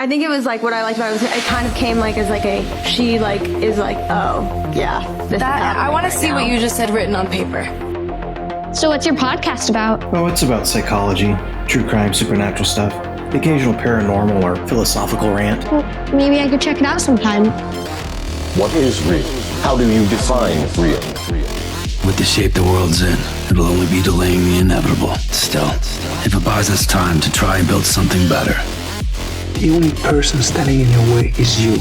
I think it was like what I liked about it kind of came like as like she like is like, oh yeah, this is I want to right see now. what you just said written on paper. So what's your podcast about? Oh, it's about psychology, true crime, supernatural stuff, the occasional paranormal or philosophical rant. Well, maybe I could check it out sometime. What is real? How do you define real? With the shape the world's in, it'll only be delaying the inevitable. Still, if it buys us time to try and build something better. The only person standing in your way is you.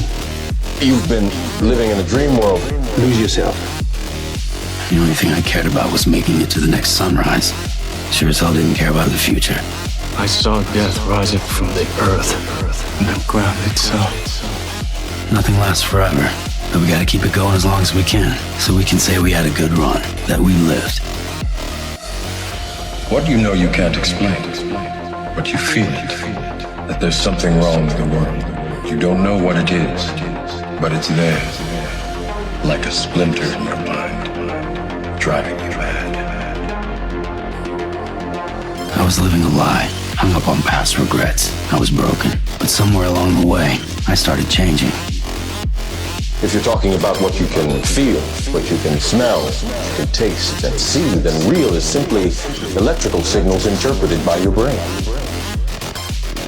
You've been living in a dream world. Lose yourself. The only thing I cared about was making it to the next sunrise. Sure as hell didn't care about the future. I saw death rising from the earth and the ground itself. Nothing lasts forever, but we gotta keep it going as long as we can, so we can say we had a good run, that we lived. What you know you can't explain, but you feel it. That there's something wrong with the world. You don't know what it is, but it's there, like a splinter in your mind, driving you mad. I was living a lie, hung up on past regrets. I was broken, but somewhere along the way, I started changing. If you're talking about what you can feel, what you can smell, what you can taste and see, then real is simply electrical signals interpreted by your brain.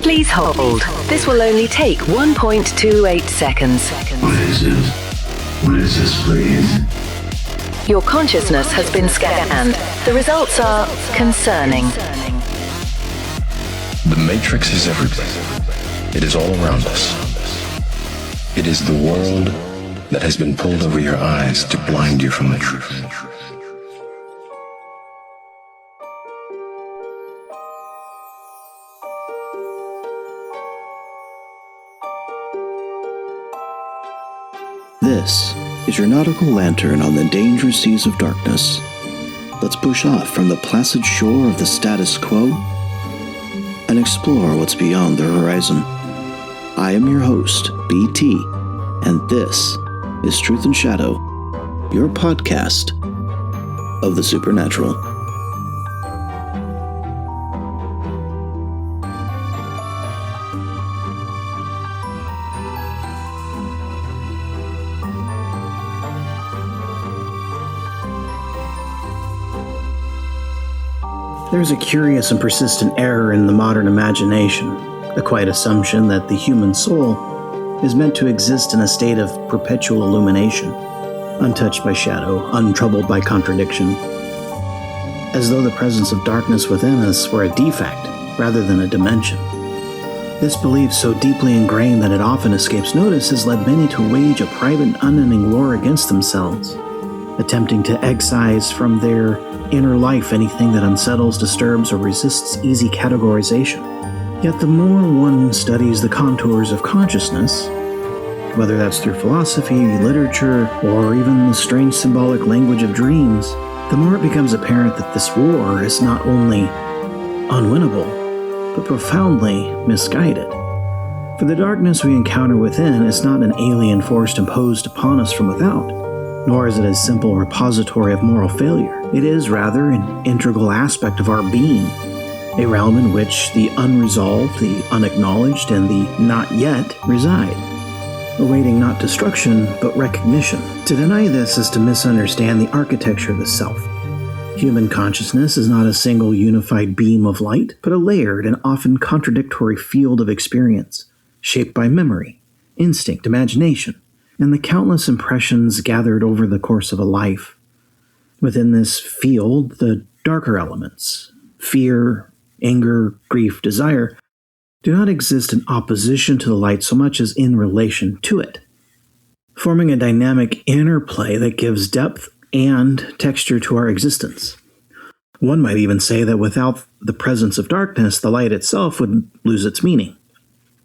Please hold. This will only take 1.28 seconds. What is it? What is this, please? Your consciousness has been scanned. The results are concerning. The Matrix is everywhere. It is all around us. It is the world that has been pulled over your eyes to blind you from the truth. This is your nautical lantern on the dangerous seas of darkness. Let's push off from the placid shore of the status quo and explore what's beyond the horizon. I am your host, BT, and this is Truth and Shadow, your podcast of the supernatural. There's a curious and persistent error in the modern imagination, a quiet assumption that the human soul is meant to exist in a state of perpetual illumination, untouched by shadow, untroubled by contradiction, as though the presence of darkness within us were a defect rather than a dimension. This belief, so deeply ingrained that it often escapes notice, has led many to wage a private, unending war against themselves, attempting to excise from their inner life anything that unsettles, disturbs, or resists easy categorization. Yet the more one studies the contours of consciousness, whether that's through philosophy, literature, or even the strange symbolic language of dreams, the more it becomes apparent that this war is not only unwinnable, but profoundly misguided. For the darkness we encounter within is not an alien force imposed upon us from without, nor is it a simple repository of moral failure. It is, rather, an integral aspect of our being, a realm in which the unresolved, the unacknowledged, and the not yet reside, awaiting not destruction, but recognition. To deny this is to misunderstand the architecture of the self. Human consciousness is not a single unified beam of light, but a layered and often contradictory field of experience, shaped by memory, instinct, imagination, and the countless impressions gathered over the course of a life. Within this field, the darker elements, fear, anger, grief, desire, do not exist in opposition to the light so much as in relation to it, forming a dynamic interplay that gives depth and texture to our existence. One might even say that without the presence of darkness, the light itself would lose its meaning,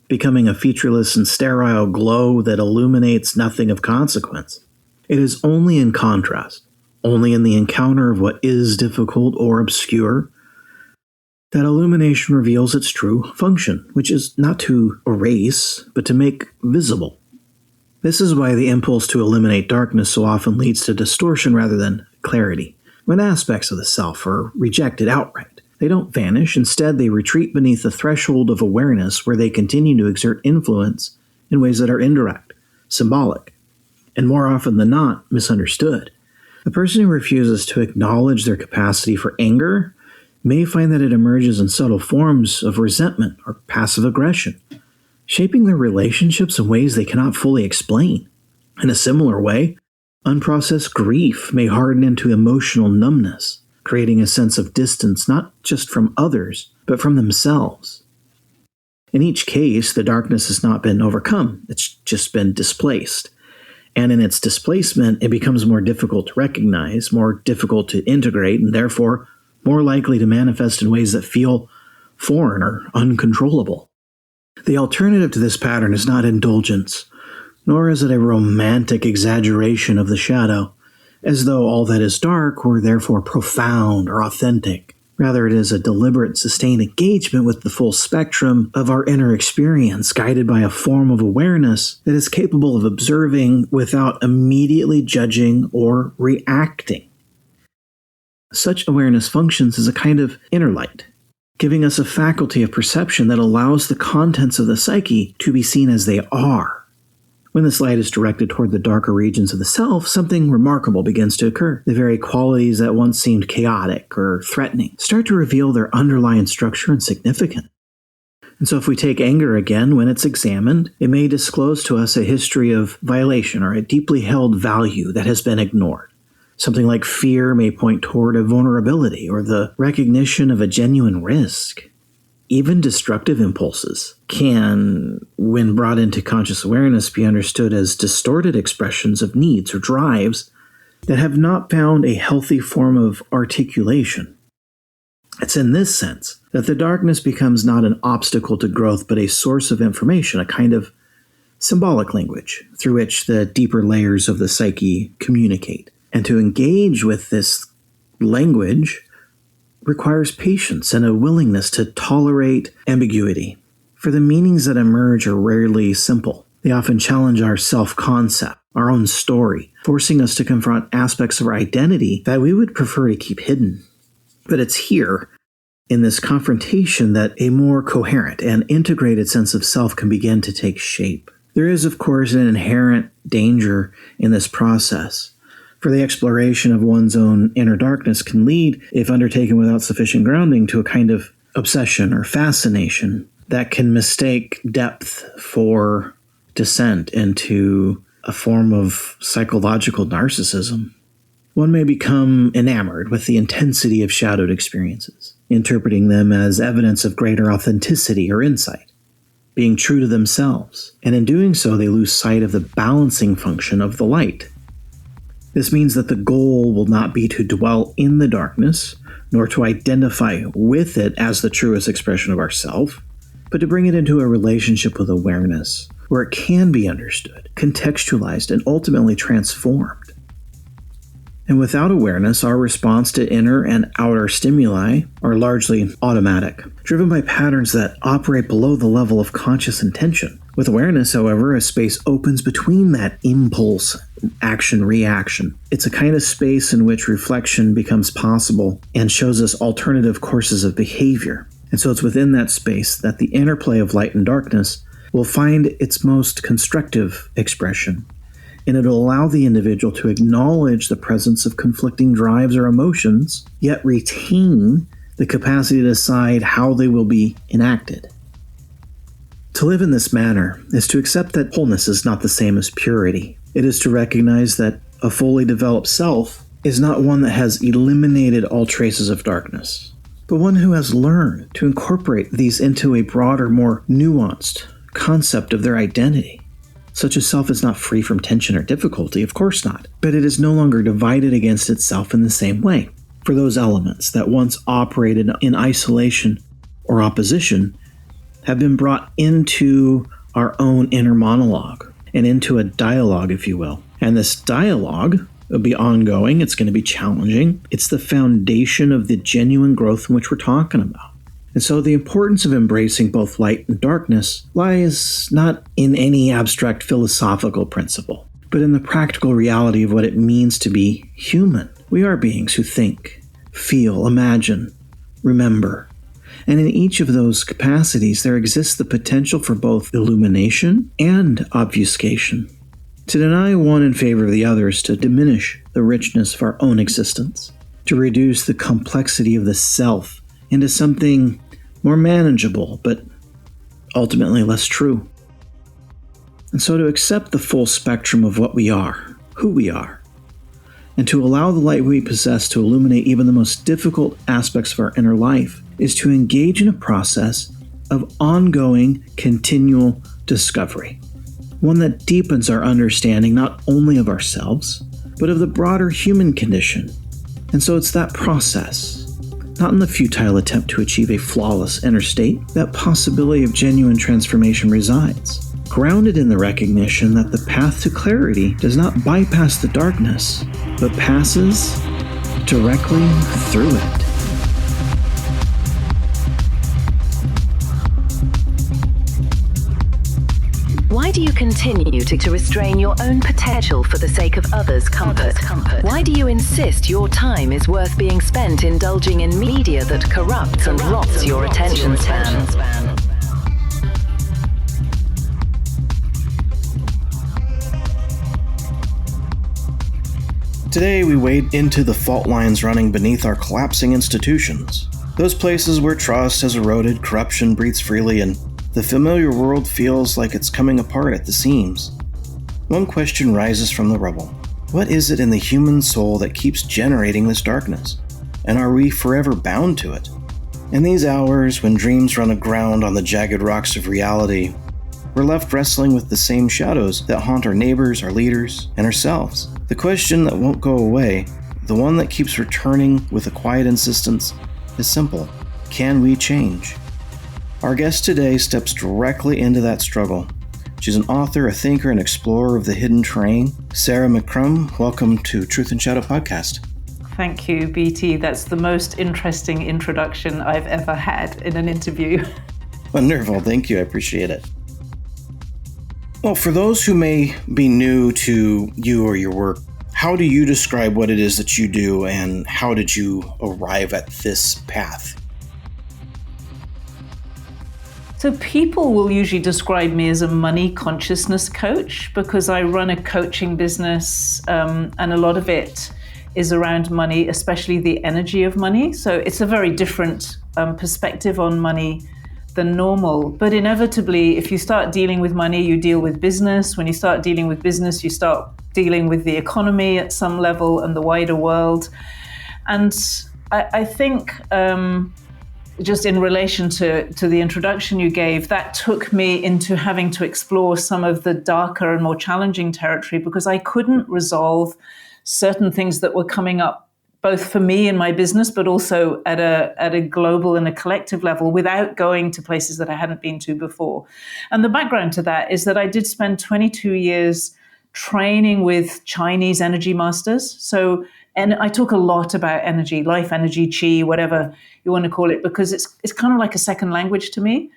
becoming a featureless and sterile glow that illuminates nothing of consequence. It is only in contrast, only in the encounter of what is difficult or obscure, that illumination reveals its true function, which is not to erase, but to make visible. This is why the impulse to eliminate darkness so often leads to distortion rather than clarity, when aspects of the self are rejected outright. They don't vanish. Instead, they retreat beneath the threshold of awareness where they continue to exert influence in ways that are indirect, symbolic, and more often than not, misunderstood. The person who refuses to acknowledge their capacity for anger may find that it emerges in subtle forms of resentment or passive aggression, shaping their relationships in ways they cannot fully explain. In a similar way, unprocessed grief may harden into emotional numbness, creating a sense of distance not just from others, but from themselves. In each case, the darkness has not been overcome, it's just been displaced. And in its displacement, it becomes more difficult to recognize, more difficult to integrate, and therefore more likely to manifest in ways that feel foreign or uncontrollable. The alternative to this pattern is not indulgence, nor is it a romantic exaggeration of the shadow, as though all that is dark were therefore profound or authentic. Rather, it is a deliberate, sustained engagement with the full spectrum of our inner experience, guided by a form of awareness that is capable of observing without immediately judging or reacting. Such awareness functions as a kind of inner light, giving us a faculty of perception that allows the contents of the psyche to be seen as they are. When this light is directed toward the darker regions of the self, something remarkable begins to occur. The very qualities that once seemed chaotic or threatening start to reveal their underlying structure and significance. And so if we take anger again, when it's examined, it may disclose to us a history of violation or a deeply held value that has been ignored. Something like fear may point toward a vulnerability or the recognition of a genuine risk. Even destructive impulses can, when brought into conscious awareness, be understood as distorted expressions of needs or drives that have not found a healthy form of articulation. It's in this sense that the darkness becomes not an obstacle to growth, but a source of information, a kind of symbolic language through which the deeper layers of the psyche communicate. And to engage with this language requires patience and a willingness to tolerate ambiguity. For the meanings that emerge are rarely simple. They often challenge our self-concept, our own story, forcing us to confront aspects of our identity that we would prefer to keep hidden. But it's here, in this confrontation, that a more coherent and integrated sense of self can begin to take shape. There is, of course, an inherent danger in this process. For the exploration of one's own inner darkness can lead, if undertaken without sufficient grounding, to a kind of obsession or fascination that can mistake depth for descent into a form of psychological narcissism. One may become enamored with the intensity of shadowed experiences, interpreting them as evidence of greater authenticity or insight, being true to themselves, and in doing so they lose sight of the balancing function of the light. This means that the goal will not be to dwell in the darkness, nor to identify with it as the truest expression of ourself, but to bring it into a relationship with awareness, where it can be understood, contextualized, and ultimately transformed. And without awareness, our response to inner and outer stimuli are largely automatic, driven by patterns that operate below the level of conscious intention. With awareness, however, a space opens between that impulse, action-reaction. It's a kind of space in which reflection becomes possible and shows us alternative courses of behavior. And so it's within that space that the interplay of light and darkness will find its most constructive expression. And it'll allow the individual to acknowledge the presence of conflicting drives or emotions, yet retain the capacity to decide how they will be enacted. To live in this manner is to accept that wholeness is not the same as purity. It is to recognize that a fully developed self is not one that has eliminated all traces of darkness, but one who has learned to incorporate these into a broader, more nuanced concept of their identity. Such a self is not free from tension or difficulty, of course not, but it is no longer divided against itself in the same way. For those elements that once operated in isolation or opposition have been brought into our own inner monologue and into a dialogue, if you will. And this dialogue will be ongoing. It's going to be challenging. It's the foundation of the genuine growth in which we're talking about. And so the importance of embracing both light and darkness lies not in any abstract philosophical principle, but in the practical reality of what it means to be human. We are beings who think, feel, imagine, remember. And in each of those capacities, there exists the potential for both illumination and obfuscation. To deny one in favor of the other is to diminish the richness of our own existence, to reduce the complexity of the self into something more manageable, but ultimately less true. And so to accept the full spectrum of what we are, who we are, and to allow the light we possess to illuminate even the most difficult aspects of our inner life is to engage in a process of ongoing, continual discovery. One that deepens our understanding not only of ourselves, but of the broader human condition. And so it's that process, not in the futile attempt to achieve a flawless inner state, that possibility of genuine transformation resides, grounded in the recognition that the path to clarity does not bypass the darkness, but passes directly through it. Why do you continue to restrain your own potential for the sake of others' comfort? Why do you insist your time is worth being spent indulging in media that corrupts and rots your attention span? Today, we wade into the fault lines running beneath our collapsing institutions. Those places where trust has eroded, corruption breathes freely, and the familiar world feels like it's coming apart at the seams. One question rises from the rubble. What is it in the human soul that keeps generating this darkness? And are we forever bound to it? In these hours, when dreams run aground on the jagged rocks of reality, we're left wrestling with the same shadows that haunt our neighbors, our leaders, and ourselves. The question that won't go away, the one that keeps returning with a quiet insistence, is simple. Can we change? Our guest today steps directly into that struggle. She's an author, a thinker, and explorer of the hidden terrain. Sarah McCrum, welcome to Truth and Shadow Podcast. Thank you, BT. That's the most interesting introduction I've ever had in an interview. Wonderful. Thank you. I appreciate it. Well, for those who may be new to you or your work, how do you describe what it is that you do, and how did you arrive at this path? So people will usually describe me as a money consciousness coach because I run a coaching business, and a lot of it is around money, especially the energy of money. So it's a very different perspective on money than normal. But inevitably, if you start dealing with money, you deal with business. When you start dealing with business, you start dealing with the economy at some level and the wider world. And I think just in relation to the introduction you gave, that took me into having to explore some of the darker and more challenging territory because I couldn't resolve certain things that were coming up both for me in my business, but also at a global and a collective level without going to places that I hadn't been to before. And the background to that is that I did spend 22 years training with Chinese energy masters. And I talk a lot about energy, life energy, chi, whatever you want to call it, because it's kind of like a second language to me.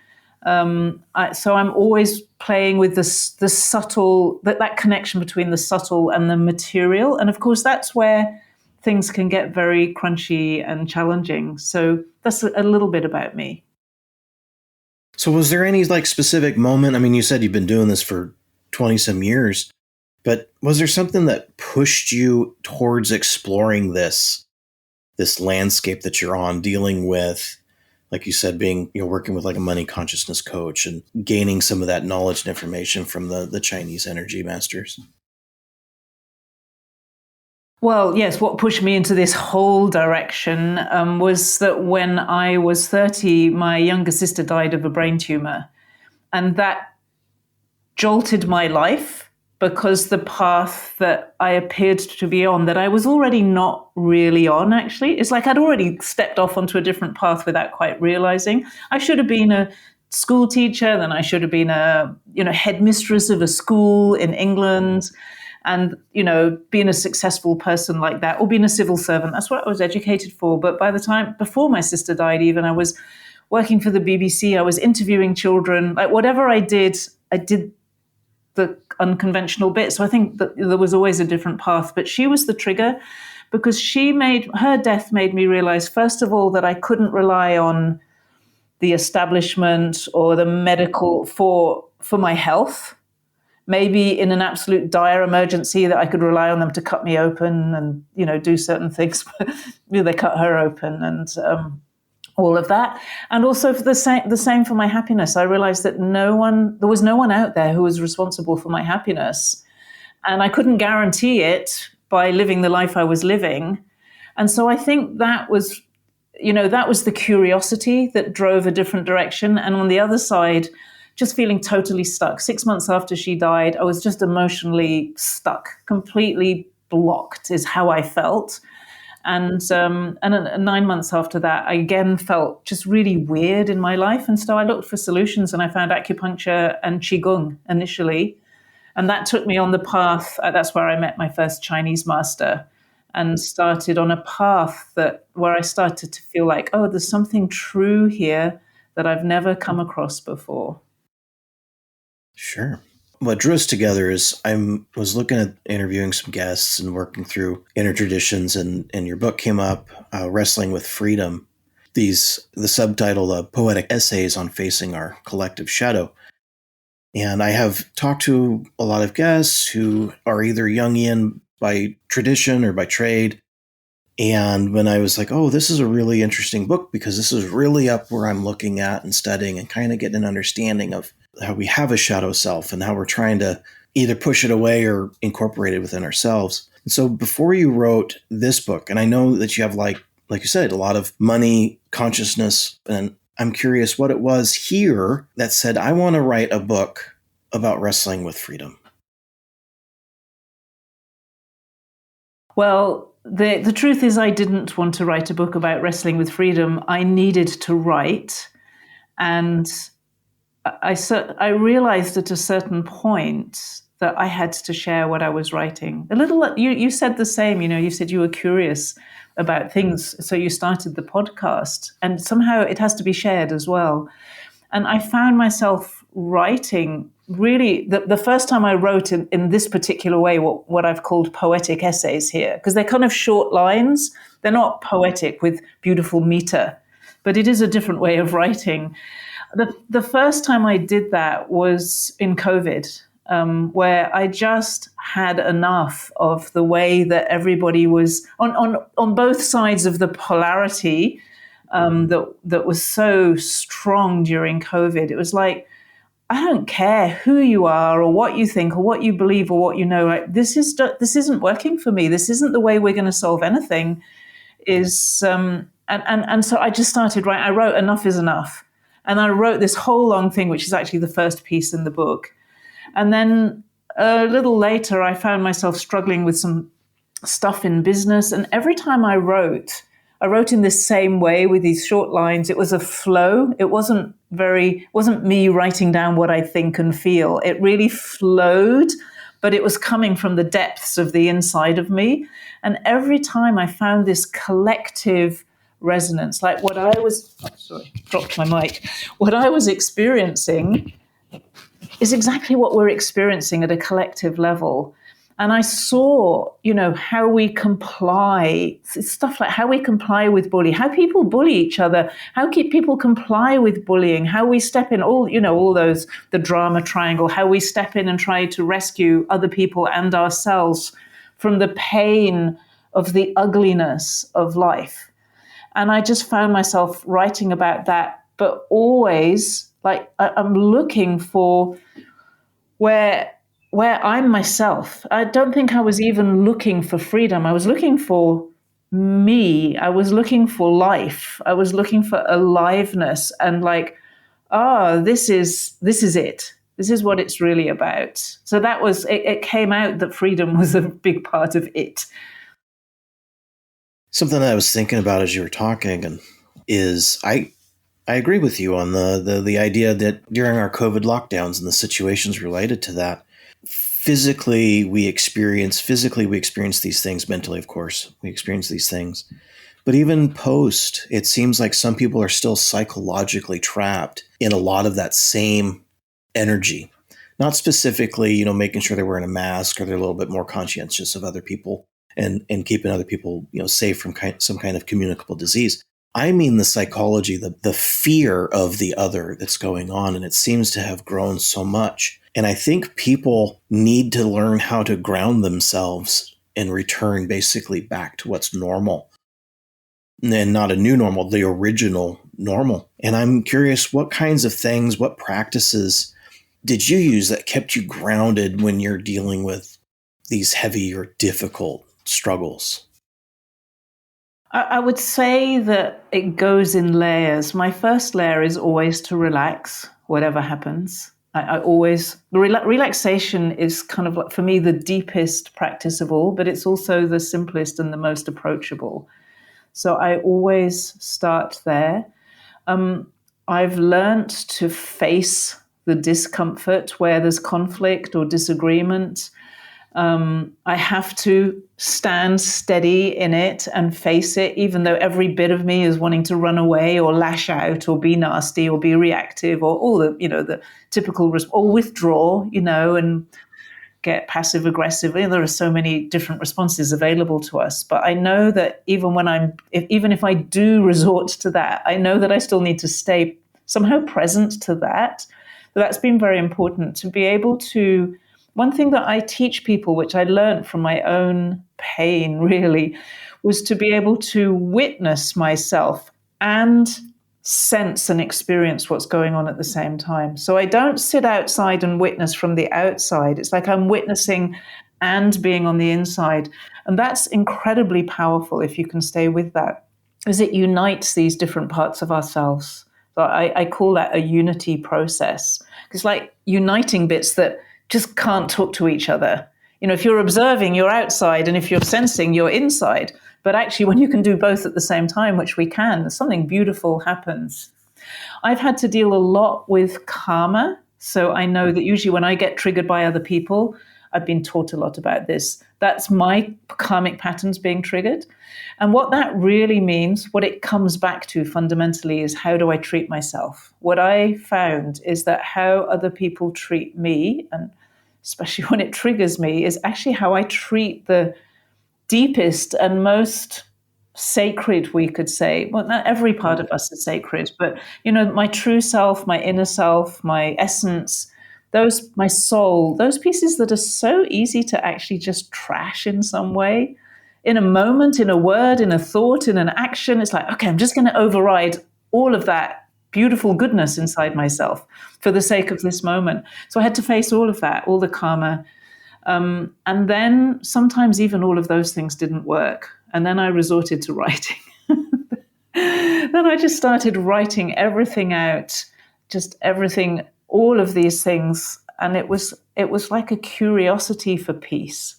So I'm always playing with the subtle, that connection between the subtle and the material. And of course, that's where things can get very crunchy and challenging. So that's a little bit about me. So was there any specific moment? I mean, you said you've been doing this for 20 some years, but was there something that pushed you towards exploring this landscape that you're on, dealing with, like you said, working with a money consciousness coach and gaining some of that knowledge and information from the Chinese energy masters? Well, yes, what pushed me into this whole direction was that when I was 30, my younger sister died of a brain tumor. And that jolted my life because the path that I appeared to be on, that I was already not really on, actually. It's like I'd already stepped off onto a different path without quite realizing. I should have been a school teacher, then I should have been a headmistress of a school in England. And, being a successful person like that, or being a civil servant, that's what I was educated for. But by the time, before my sister died even, I was working for the BBC, I was interviewing children, whatever I did the unconventional bit. So I think that there was always a different path, but she was the trigger because her death made me realize, first of all, that I couldn't rely on the establishment or the medical for my health. Maybe in an absolute dire emergency that I could rely on them to cut me open and, do certain things. They cut her open and all of that. And also for the same for my happiness. I realized that there was no one out there who was responsible for my happiness. And I couldn't guarantee it by living the life I was living. And so I think that was the curiosity that drove a different direction. And on the other side, just feeling totally stuck. 6 months after she died, I was just emotionally stuck, completely blocked is how I felt. And 9 months after that, I again felt just really weird in my life. And so I looked for solutions, and I found acupuncture and Qigong initially. And that took me on the path. That's where I met my first Chinese master and started on a path where I started to feel like, oh, there's something true here that I've never come across before. Sure. What drew us together is I was looking at interviewing some guests and working through inner traditions, and your book came up, Wrestling with Freedom, the subtitle, Poetic Essays on Facing Our Collective Shadow. And I have talked to a lot of guests who are either Jungian by tradition or by trade. And when I was like, oh, this is a really interesting book because this is really up where I'm looking at and studying and kind of getting an understanding of how we have a shadow self and how we're trying to either push it away or incorporate it within ourselves. And so before you wrote this book, and I know that you have, like you said, a lot of money, consciousness, and I'm curious what it was here that said, I want to write a book about wrestling with freedom. Well, the truth is I didn't want to write a book about wrestling with freedom. I needed to write. And I realized at a certain point that I had to share what I was writing. You said the same, you said you were curious about things. So you started the podcast, and somehow it has to be shared as well. And I found myself writing really the first time I wrote in this particular way, what I've called poetic essays here, because they're kind of short lines. They're not poetic with beautiful meter, but it is a different way of writing. The first time I did that was in COVID, where I just had enough of the way that everybody was on both sides of the polarity that was so strong during COVID. It was like, I don't care who you are or what you think or what you believe or what you know. Like, this isn't working for me. This isn't the way we're going to solve anything. And so I just started writing. I wrote Enough is Enough. And I wrote this whole long thing, which is actually the first piece in the book. And then a little later, I found myself struggling with some stuff in business. And every time I wrote in this same way with these short lines. It was a flow. It wasn't me writing down what I think and feel. It really flowed, but it was coming from the depths of the inside of me. And every time I found this collective resonance, like what I was, dropped my mic. What I was experiencing is exactly what we're experiencing at a collective level. And I saw, how we comply, stuff like how we comply with bullying, how people bully each other, how people comply with bullying, how we step in, all those, the drama triangle, how we step in and try to rescue other people and ourselves from the pain of the ugliness of life. And I just found myself writing about that, but always like I'm looking for where I'm myself. I don't think I was even looking for freedom. I was looking for me. I was looking for life. I was looking for aliveness and like, this is it. This is what it's really about. So that was, it came out that freedom was a big part of it. Something that I was thinking about as you were talking is I agree with you on the idea that during our COVID lockdowns and the situations related to that, physically we experience these things. Mentally, of course, we experience these things. But even post, it seems like some people are still psychologically trapped in a lot of that same energy. Not specifically, making sure they're wearing a mask or they're a little bit more conscientious of other people and keeping other people, safe from some kind of communicable disease. I mean the psychology, the fear of the other that's going on, and it seems to have grown so much. And I think people need to learn how to ground themselves and return basically back to what's normal. And not a new normal, the original normal. And I'm curious, what kinds of things, what practices did you use that kept you grounded when you're dealing with these heavy or difficult struggles? I would say that it goes in layers. My first layer is always to relax, whatever happens. Relaxation is kind of like, for me, the deepest practice of all, but it's also the simplest and the most approachable. So I always start there. I've learned to face the discomfort where there's conflict or disagreement. I have to stand steady in it and face it, even though every bit of me is wanting to run away or lash out or be nasty or be reactive or all the typical or withdraw, and get passive aggressive. There are so many different responses available to us. But I know that even if I do resort to that, I know that I still need to stay somehow present to that. But that's been very important to be able to. One thing that I teach people, which I learned from my own pain really, was to be able to witness myself and sense and experience what's going on at the same time. So I don't sit outside and witness from the outside. It's like I'm witnessing and being on the inside. And that's incredibly powerful if you can stay with that, because it unites these different parts of ourselves. So I call that a unity process. It's like uniting bits that just can't talk to each other. If you're observing, you're outside, and if you're sensing, you're inside. But actually, when you can do both at the same time, which we can, something beautiful happens. I've had to deal a lot with karma. So I know that usually when I get triggered by other people, I've been taught a lot about this. That's my karmic patterns being triggered. And what that really means, what it comes back to fundamentally, is how do I treat myself? What I found is that how other people treat me, and especially when it triggers me, is actually how I treat the deepest and most sacred, we could say. Well, not every part of us is sacred, but, my true self, my inner self, my essence, my soul, those pieces that are so easy to actually just trash in some way, in a moment, in a word, in a thought, in an action. It's like, okay, I'm just going to override all of that beautiful goodness inside myself for the sake of this moment. So I had to face all of that, all the karma. And then sometimes even all of those things didn't work. And then I resorted to writing. Then I just started writing everything out, just everything, all of these things. And it was like a curiosity for peace,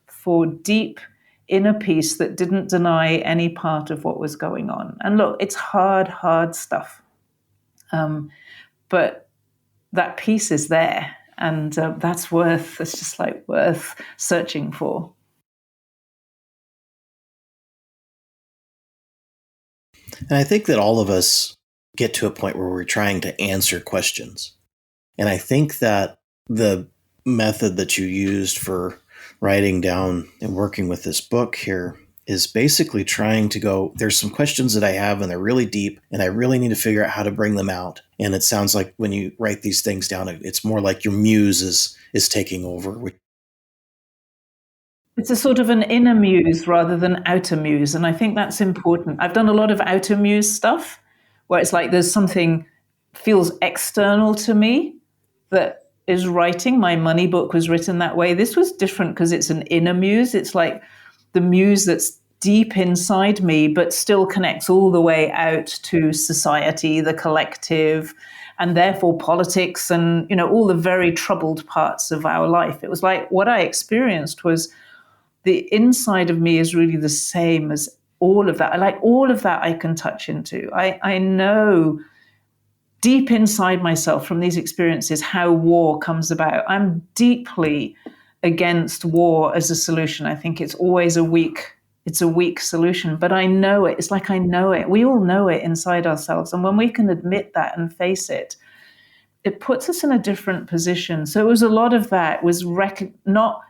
for deep inner peace that didn't deny any part of what was going on. And look, it's hard stuff. But that peace is there. And it's just like worth searching for. And I think that all of us get to a point where we're trying to answer questions. And I think that the method that you used for writing down and working with this book here is basically trying to go, there's some questions that I have and they're really deep and I really need to figure out how to bring them out. And it sounds like when you write these things down, it's more like your muse is taking over. It's a sort of an inner muse rather than outer muse. And I think that's important. I've done a lot of outer muse stuff where it's like there's something feels external to me that is writing. My money book was written that way. This was different because it's an inner muse. It's like the muse that's deep inside me, but still connects all the way out to society, the collective, and therefore politics and, all the very troubled parts of our life. It was like what I experienced was the inside of me is really the same as all of that. I like all of that I can touch into. I know deep inside myself from these experiences how war comes about. I'm deeply against war as a solution. I think it's always a weak solution, but I know it. It's like I know it. We all know it inside ourselves. And when we can admit that and face it, it puts us in a different position. So it was a lot of that, was not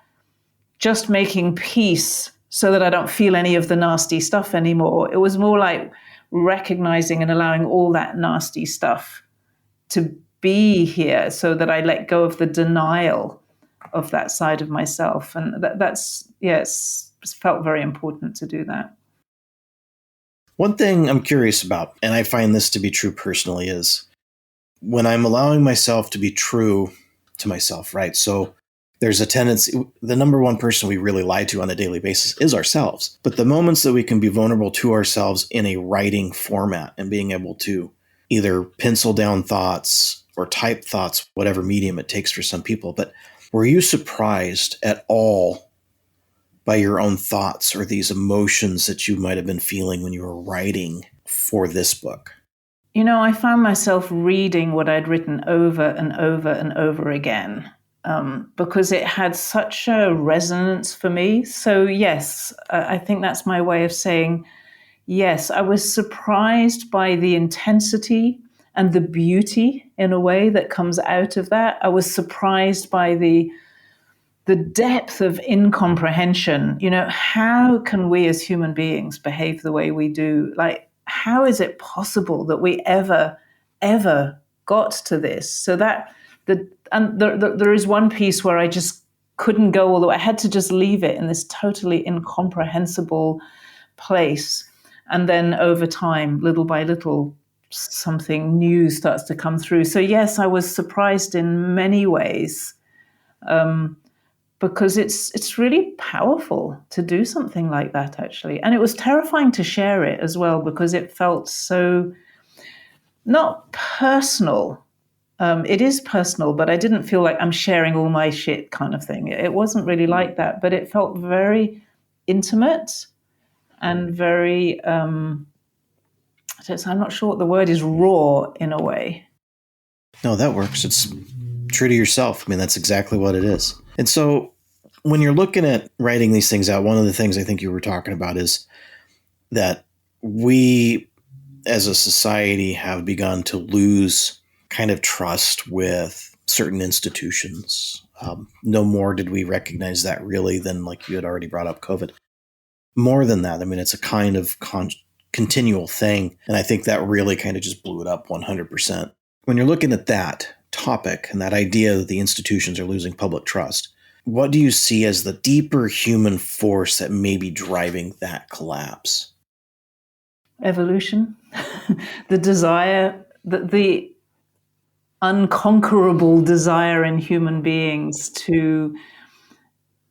just making peace so that I don't feel any of the nasty stuff anymore. It was more like recognizing and allowing all that nasty stuff to be here so that I let go of the denial of that side of myself. And it's felt very important to do that. One thing I'm curious about, and I find this to be true personally, is when I'm allowing myself to be true to myself, right? So there's a tendency, the number one person we really lie to on a daily basis is ourselves. But the moments that we can be vulnerable to ourselves in a writing format and being able to either pencil down thoughts or type thoughts, whatever medium it takes for some people. But were you surprised at all by your own thoughts or these emotions that you might have been feeling when you were writing for this book? You know, I found myself reading what I'd written over and over and over again because it had such a resonance for me. So yes, I think that's my way of saying, yes, I was surprised by the intensity and the beauty in a way that comes out of that. I was surprised by the depth of incomprehension. You know, how can we as human beings behave the way we do? Like, how is it possible that we ever got to this? So that there is one piece where I just couldn't go all the way. I had to just leave it in this totally incomprehensible place. And then over time, little by little, something new starts to come through. So yes, I was surprised in many ways. Because it's really powerful to do something like that, actually. And it was terrifying to share it as well, because it felt so not personal. It is personal, but I didn't feel like I'm sharing all my shit kind of thing. It wasn't really like that, but it felt very intimate and very, I'm not sure what the word is, raw in a way. No, that works. It's true to yourself. I mean, that's exactly what it is. And so when you're looking at writing these things out, one of the things I think you were talking about is that we as a society have begun to lose kind of trust with certain institutions. No more did we recognize that really than, like you had already brought up, COVID. More than that, I mean, it's a kind of continual thing. And I think that really kind of just blew it up 100%. When you're looking at that topic and that idea that the institutions are losing public trust, what do you see as the deeper human force that may be driving that collapse? Evolution, the desire, the unconquerable desire in human beings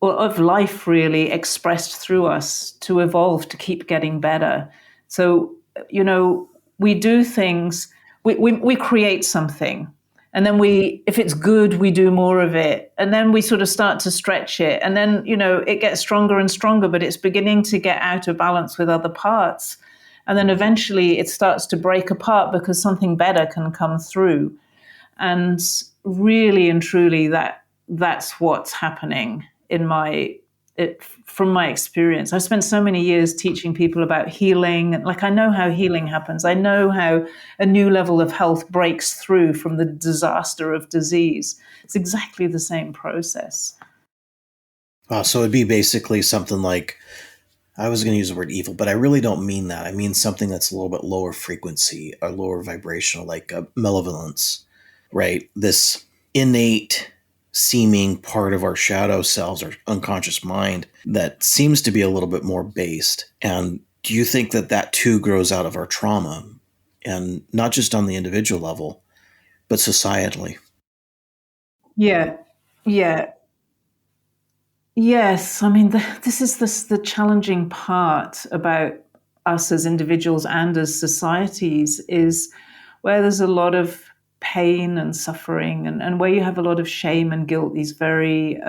of life really expressed through us to evolve, to keep getting better. So, you know, we do things, we create something. And then if it's good, we do more of it. And then we sort of start to stretch it. And then, you know, it gets stronger and stronger, but it's beginning to get out of balance with other parts. And then eventually it starts to break apart because something better can come through. And really and truly, that's what's happening from my experience. I've spent so many years teaching people about healing. Like, I know how healing happens. I know how a new level of health breaks through from the disaster of disease. It's exactly the same process. Wow, so it'd be basically something like, I was going to use the word evil, but I really don't mean that. I mean something that's a little bit lower frequency or lower vibrational, like malevolence, right? This innate seeming part of our shadow selves, our unconscious mind, that seems to be a little bit more based. And do you think that too grows out of our trauma, and not just on the individual level, but societally? Yeah. Yes. I mean, this is the challenging part about us as individuals and as societies, is where there's a lot of pain and suffering, and where you have a lot of shame and guilt, these very,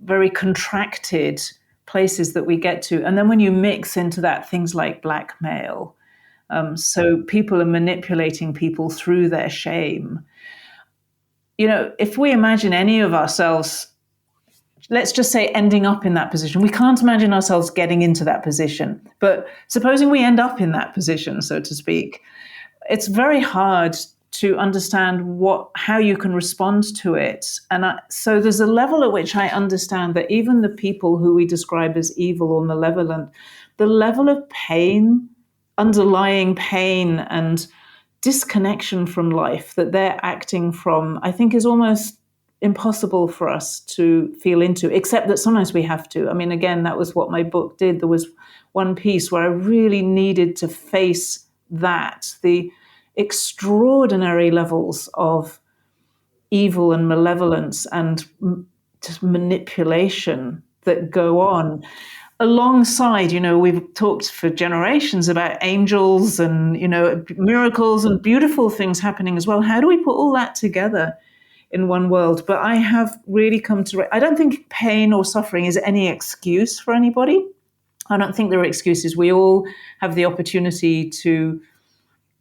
very contracted places that we get to. And then when you mix into that things like blackmail, so people are manipulating people through their shame. You know, if we imagine any of ourselves, let's just say, ending up in that position, we can't imagine ourselves getting into that position. But supposing we end up in that position, so to speak, it's very hard to understand how you can respond to it. And so there's a level at which I understand that even the people who we describe as evil or malevolent, the level of pain, underlying pain and disconnection from life that they're acting from, I think is almost impossible for us to feel into, except that sometimes we have to. I mean, again, that was what my book did. There was one piece where I really needed to face that, the extraordinary levels of evil and malevolence and just manipulation that go on. Alongside, we've talked for generations about angels and, miracles and beautiful things happening as well. How do we put all that together in one world? But I have really come to, I don't think pain or suffering is any excuse for anybody. I don't think there are excuses. We all have the opportunity to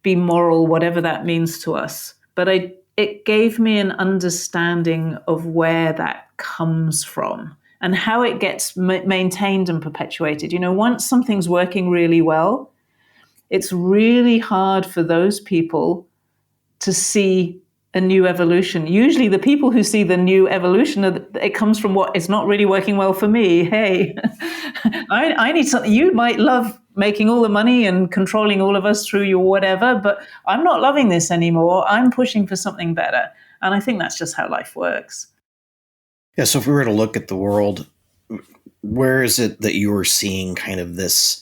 be moral, whatever that means to us. But it gave me an understanding of where that comes from and how it gets maintained and perpetuated. Once something's working really well, it's really hard for those people to see a new evolution. Usually the people who see the new evolution, it comes from what is not really working well for me. Hey, I need something. You might love making all the money and controlling all of us through your whatever, but I'm not loving this anymore. I'm pushing for something better. And I think that's just how life works. Yeah, so if we were to look at the world, where is it that you are seeing kind of this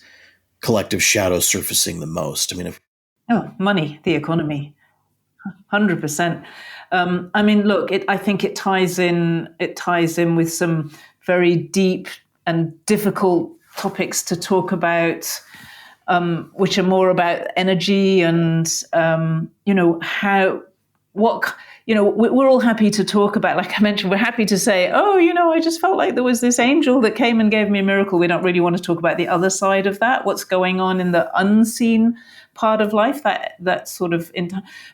collective shadow surfacing the most? I mean, money, the economy. 100%. I mean, look, I think it ties in with some very deep and difficult topics to talk about, which are more about energy and, we're all happy to talk about, like I mentioned, we're happy to say, I just felt like there was this angel that came and gave me a miracle. We don't really want to talk about the other side of that, what's going on in the unseen part of life, that sort of.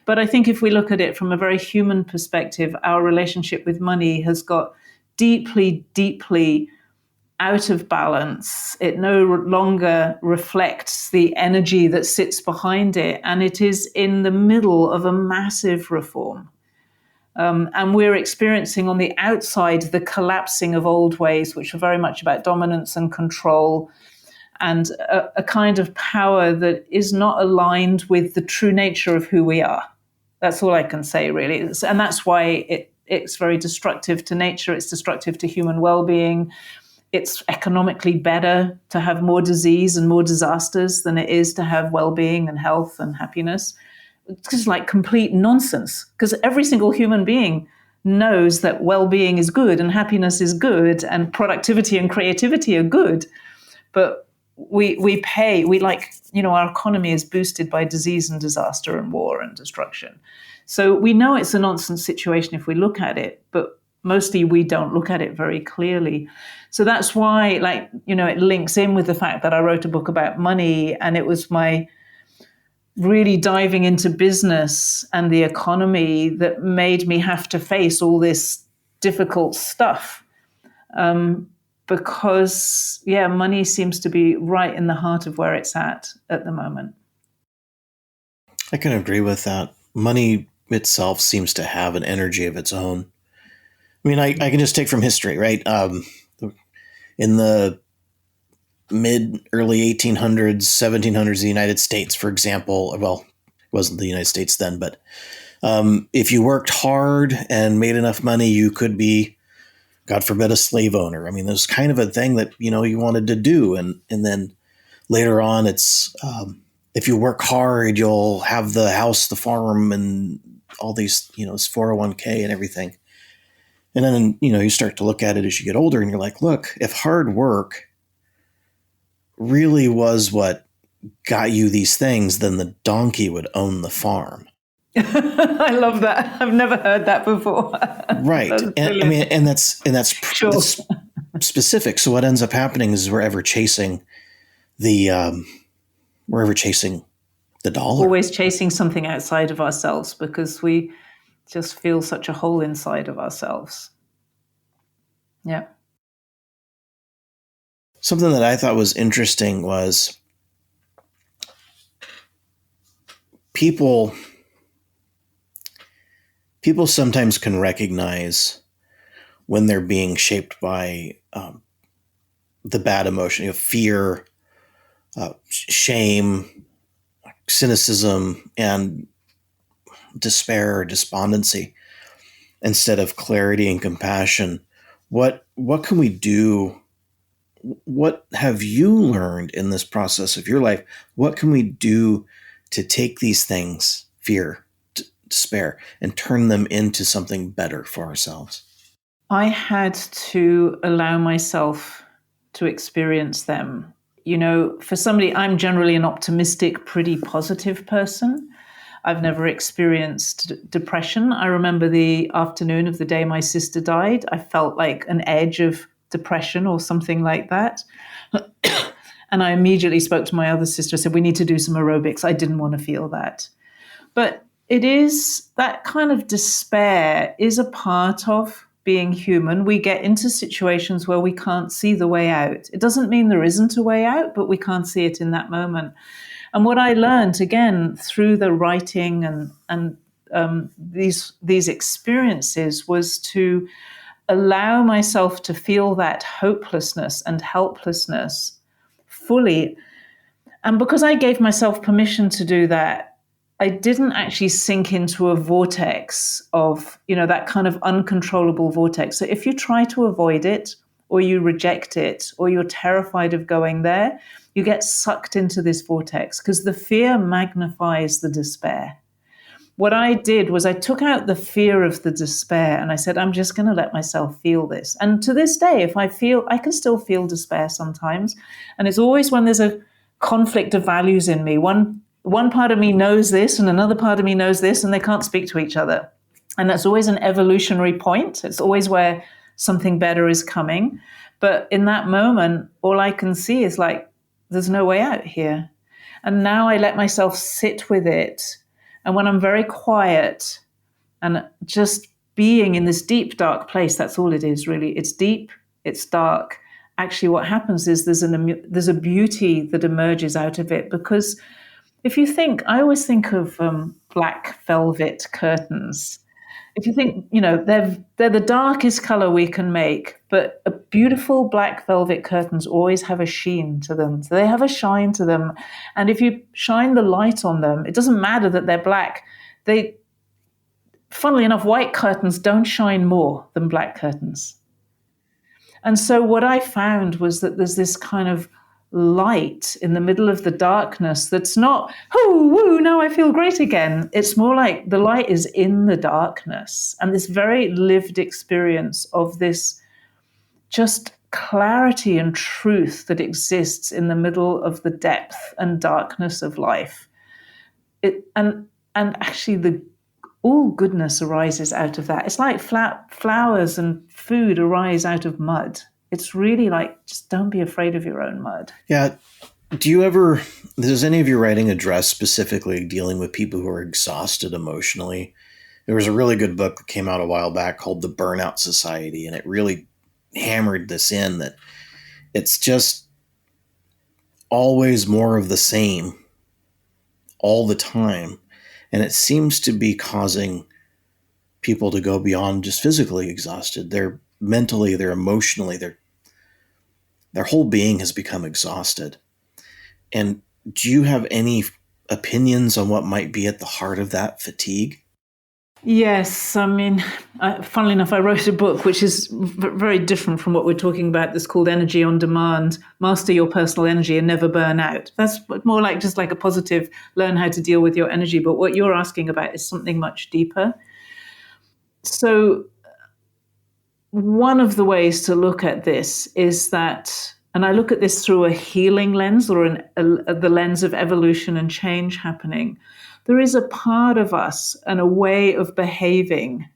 But I think if we look at it from a very human perspective, our relationship with money has got deeply, deeply out of balance. It no longer reflects the energy that sits behind it, and it is in the middle of a massive reform. And we're experiencing on the outside the collapsing of old ways, which are very much about dominance and control, and a kind of power that is not aligned with the true nature of who we are. That's all I can say, really. And that's why it's very destructive to nature. It's destructive to human well-being. It's economically better to have more disease and more disasters than it is to have well-being and health and happiness. It's just like complete nonsense, because every single human being knows that well-being is good and happiness is good and productivity and creativity are good. But we pay, our economy is boosted by disease and disaster and war and destruction. So we know it's a nonsense situation if we look at it, but mostly we don't look at it very clearly. So that's why, it links in with the fact that I wrote a book about money, and it was my really diving into business and the economy that made me have to face all this difficult stuff. Because, money seems to be right in the heart of where it's at the moment. I can agree with that. Money itself seems to have an energy of its own. I mean, I can just take from history, right? In the early 1800s, 1700s, the United States, for example, well, it wasn't the United States then, but if you worked hard and made enough money, you could be, God forbid, a slave owner. I mean, there's kind of a thing that, you wanted to do. And then later on, it's if you work hard, you'll have the house, the farm, and all these, this 401k and everything. And then, you start to look at it as you get older and you're like, look, if hard work really was what got you these things, then the donkey would own the farm. I love that. I've never heard that before. Right. And that's sure. That's specific. So what ends up happening is we're ever chasing the dollar. Always chasing something outside of ourselves because we just feel such a hole inside of ourselves. Yeah. Something that I thought was interesting was people people sometimes can recognize when they're being shaped by the bad emotion, fear, shame, cynicism, and despair or despondency, instead of clarity and compassion. What can we do? What have you learned in this process of your life? What can we do to take these things, fear, despair, and turn them into something better for ourselves? I had to allow myself to experience them. For somebody, I'm generally an optimistic, pretty positive person. I've never experienced depression. I remember the afternoon of the day my sister died. I felt like an edge of depression or something like that. And I immediately spoke to my other sister, said, we need to do some aerobics. I didn't want to feel that. But it is that kind of despair is a part of being human. We get into situations where we can't see the way out. It doesn't mean there isn't a way out, but we can't see it in that moment. And what I learned, again, through the writing and these experiences was to allow myself to feel that hopelessness and helplessness fully. And because I gave myself permission to do that, I didn't actually sink into a vortex of, that kind of uncontrollable vortex. So if you try to avoid it, or you reject it, or you're terrified of going there, you get sucked into this vortex because the fear magnifies the despair. What I did was I took out the fear of the despair and I said, I'm just going to let myself feel this. And to this day, if I can still feel despair sometimes. And it's always when there's a conflict of values in me. One part of me knows this and another part of me knows this, and they can't speak to each other. And that's always an evolutionary point. It's always where something better is coming. But in that moment, all I can see is like, there's no way out here. And now I let myself sit with it. And when I'm very quiet and just being in this deep, dark place, that's all it is, really. It's deep, it's dark. Actually, what happens is there's a beauty that emerges out of it. Because if you think, I always think of black velvet curtains. If you think, they're the darkest color we can make, but a beautiful black velvet curtains always have a sheen to them. So they have a shine to them. And if you shine the light on them, it doesn't matter that they're black. Funnily enough, white curtains don't shine more than black curtains. And so what I found was that there's this kind of light in the middle of the darkness that's not, oh, woo, now I feel great again. It's more like the light is in the darkness, and this very lived experience of this just clarity and truth that exists in the middle of the depth and darkness of life. And actually all goodness arises out of that. It's like flowers and food arise out of mud. It's really like, just don't be afraid of your own mud. Yeah. Does any of your writing address specifically dealing with people who are exhausted emotionally? There was a really good book that came out a while back called The Burnout Society, and it really hammered this in, that it's just always more of the same all the time. And it seems to be causing people to go beyond just physically exhausted. They're mentally, they're emotionally, their whole being has become exhausted. And do you have any opinions on what might be at the heart of that fatigue? Yes. I mean, funnily enough, I wrote a book which is very different from what we're talking about. That's called Energy on Demand, Master Your Personal Energy and Never Burn Out. That's more like just like a positive, learn how to deal with your energy. But what you're asking about is something much deeper. So one of the ways to look at this is that, and I look at this through a healing lens or the lens of evolution and change happening, there is a part of us and a way of behaving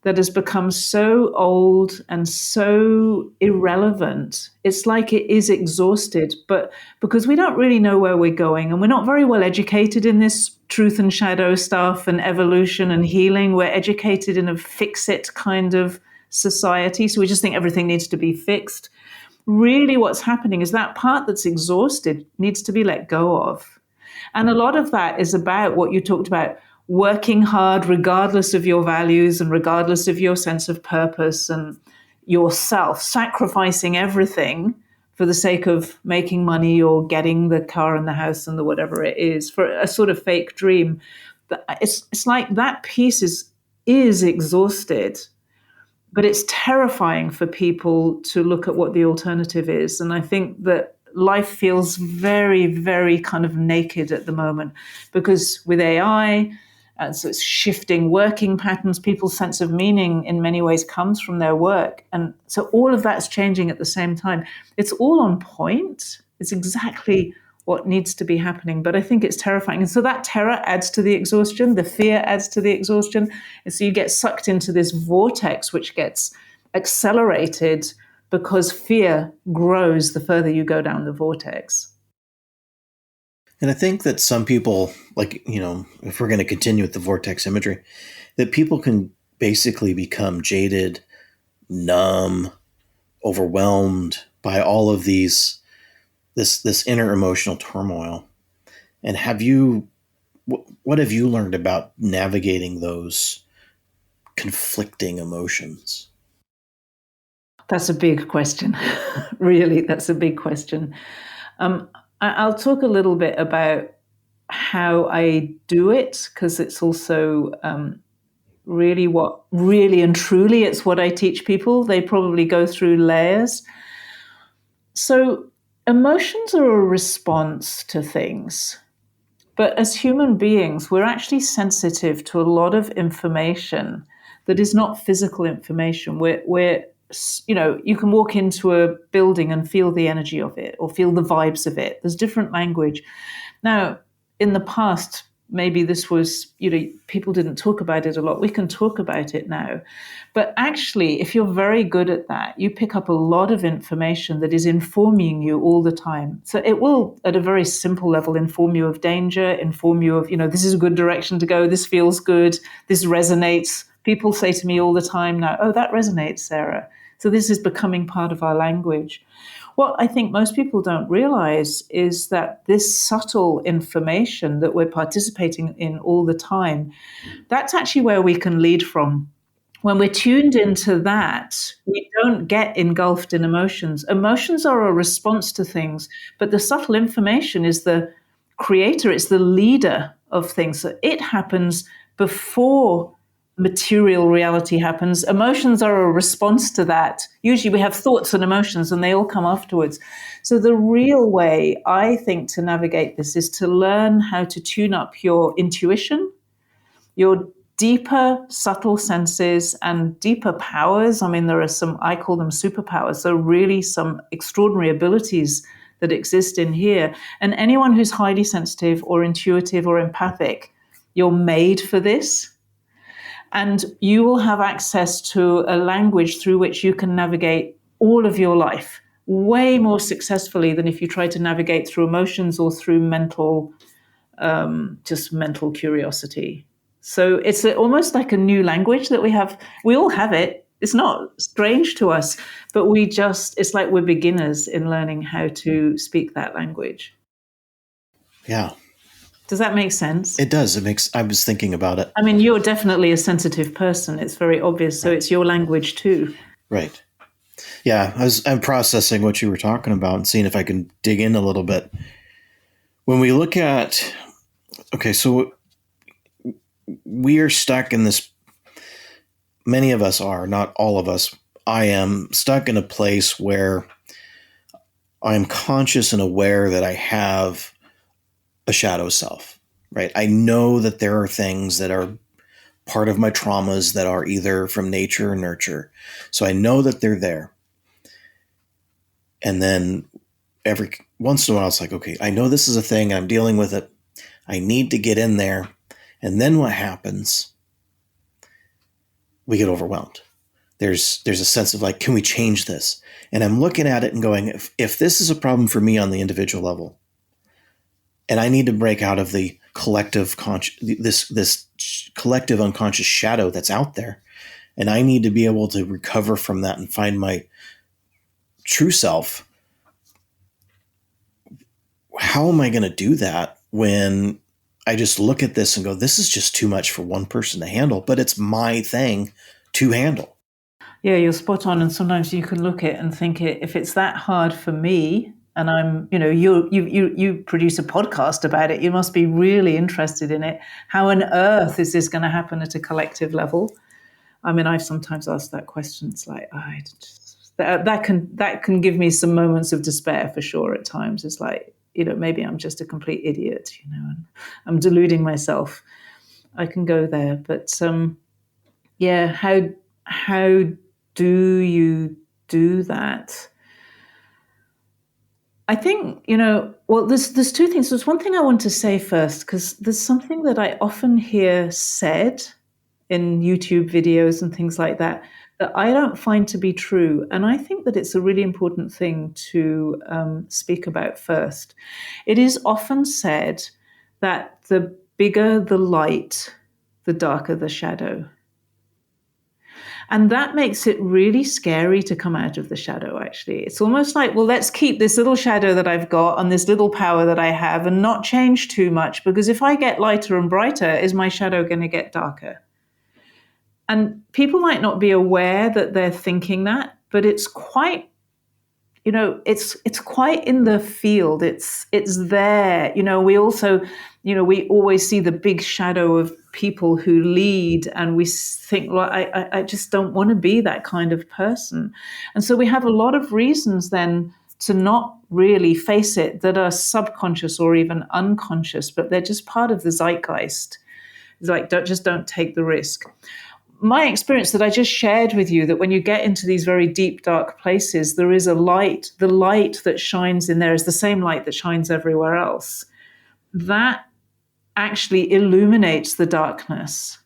that has become so old and so irrelevant. It's like it is exhausted, but because we don't really know where we're going and we're not very well educated in this truth and shadow stuff and evolution and healing, we're educated in a fix-it kind of society. So we just think everything needs to be fixed. Really what's happening is that part that's exhausted needs to be let go of. And a lot of that is about what you talked about, working hard regardless of your values and regardless of your sense of purpose and yourself, sacrificing everything for the sake of making money or getting the car and the house and the whatever it is for a sort of fake dream. It's like that piece is exhausted, but it's terrifying for people to look at what the alternative is. And I think that life feels very, very kind of naked at the moment because with AI, and so it's shifting working patterns, people's sense of meaning in many ways comes from their work. And so all of that's changing at the same time. It's all on point. It's exactly what needs to be happening. But I think it's terrifying. And so that terror adds to the exhaustion. The fear adds to the exhaustion. And so you get sucked into this vortex, which gets accelerated because fear grows the further you go down the vortex. And I think that some people, like, if we're going to continue with the vortex imagery, that people can basically become jaded, numb, overwhelmed by all of this inner emotional turmoil. And what have you learned about navigating those conflicting emotions? That's a big question. Really, that's a big question. I'll talk a little bit about how I do it, because it's also really and truly, it's what I teach people. They probably go through layers. So emotions are a response to things. But as human beings, we're actually sensitive to a lot of information that is not physical information. We're you can walk into a building and feel the energy of it or feel the vibes of it. There's different language. Now, in the past, maybe this was, people didn't talk about it a lot. We can talk about it now. But actually, if you're very good at that, you pick up a lot of information that is informing you all the time. So it will, at a very simple level, inform you of danger, inform you of, this is a good direction to go. This feels good. This resonates. People say to me all the time now, oh, that resonates, Sarah. So this is becoming part of our language. What I think most people don't realize is that this subtle information that we're participating in all the time, that's actually where we can lead from. When we're tuned into that, we don't get engulfed in emotions. Emotions are a response to things, but the subtle information is the creator, it's the leader of things. So it happens before material reality happens. Emotions are a response to that. Usually we have thoughts and emotions and they all come afterwards. So the real way, I think, to navigate this is to learn how to tune up your intuition, your deeper, subtle senses and deeper powers. I mean, there are some, I call them superpowers. So really some extraordinary abilities that exist in here. And anyone who's highly sensitive or intuitive or empathic, you're made for this. And you will have access to a language through which you can navigate all of your life way more successfully than if you try to navigate through emotions or through just mental curiosity. So it's almost like a new language that we have. We all have it. It's not strange to us, but it's like we're beginners in learning how to speak that language. Yeah. Does that make sense? It does. I was thinking about it. I mean, you're definitely a sensitive person. It's very obvious. So it's your language too. Right. Yeah. I'm processing what you were talking about and seeing if I can dig in a little bit. When we look at, so we are stuck in this, many of us are, not all of us. I am stuck in a place where I'm conscious and aware that I have a shadow self, right? I know that there are things that are part of my traumas that are either from nature or nurture. So I know that they're there. And then every once in a while, it's like, okay, I know this is a thing. I'm dealing with it. I need to get in there. And then what happens? We get overwhelmed. There's a sense of like, can we change this? And I'm looking at it and going, if this is a problem for me on the individual level, and I need to break out of the collective this collective unconscious shadow that's out there. And I need to be able to recover from that and find my true self. How am I going to do that when I just look at this and go, this is just too much for one person to handle, but it's my thing to handle. Yeah, you're spot on. And sometimes you can look at it and think, if it's that hard for me, and I'm, you produce a podcast about it, you must be really interested in it. How on earth is this going to happen at a collective level? I mean, I've sometimes asked that question. It's like, that can give me some moments of despair for sure at times. It's like, maybe I'm just a complete idiot, and I'm deluding myself. I can go there, but how do you do that? I think, there's two things. There's one thing I want to say first, because there's something that I often hear said in YouTube videos and things like that I don't find to be true. And I think that it's a really important thing to speak about first. It is often said that the bigger the light, the darker the shadow. And that makes it really scary to come out of the shadow, actually. It's almost like, well, let's keep this little shadow that I've got and this little power that I have and not change too much, because if I get lighter and brighter, is my shadow going to get darker? And people might not be aware that they're thinking that, but it's quite, it's quite in the field. It's there. We also, we always see the big shadow of people who lead, and we think, well, I just don't want to be that kind of person. And so we have a lot of reasons then to not really face it, that are subconscious or even unconscious, but they're just part of the zeitgeist. It's like, don't take the risk. My experience that I just shared with you, that when you get into these very deep, dark places, there is a light. The light that shines in there is the same light that shines everywhere else. That actually illuminates the darkness.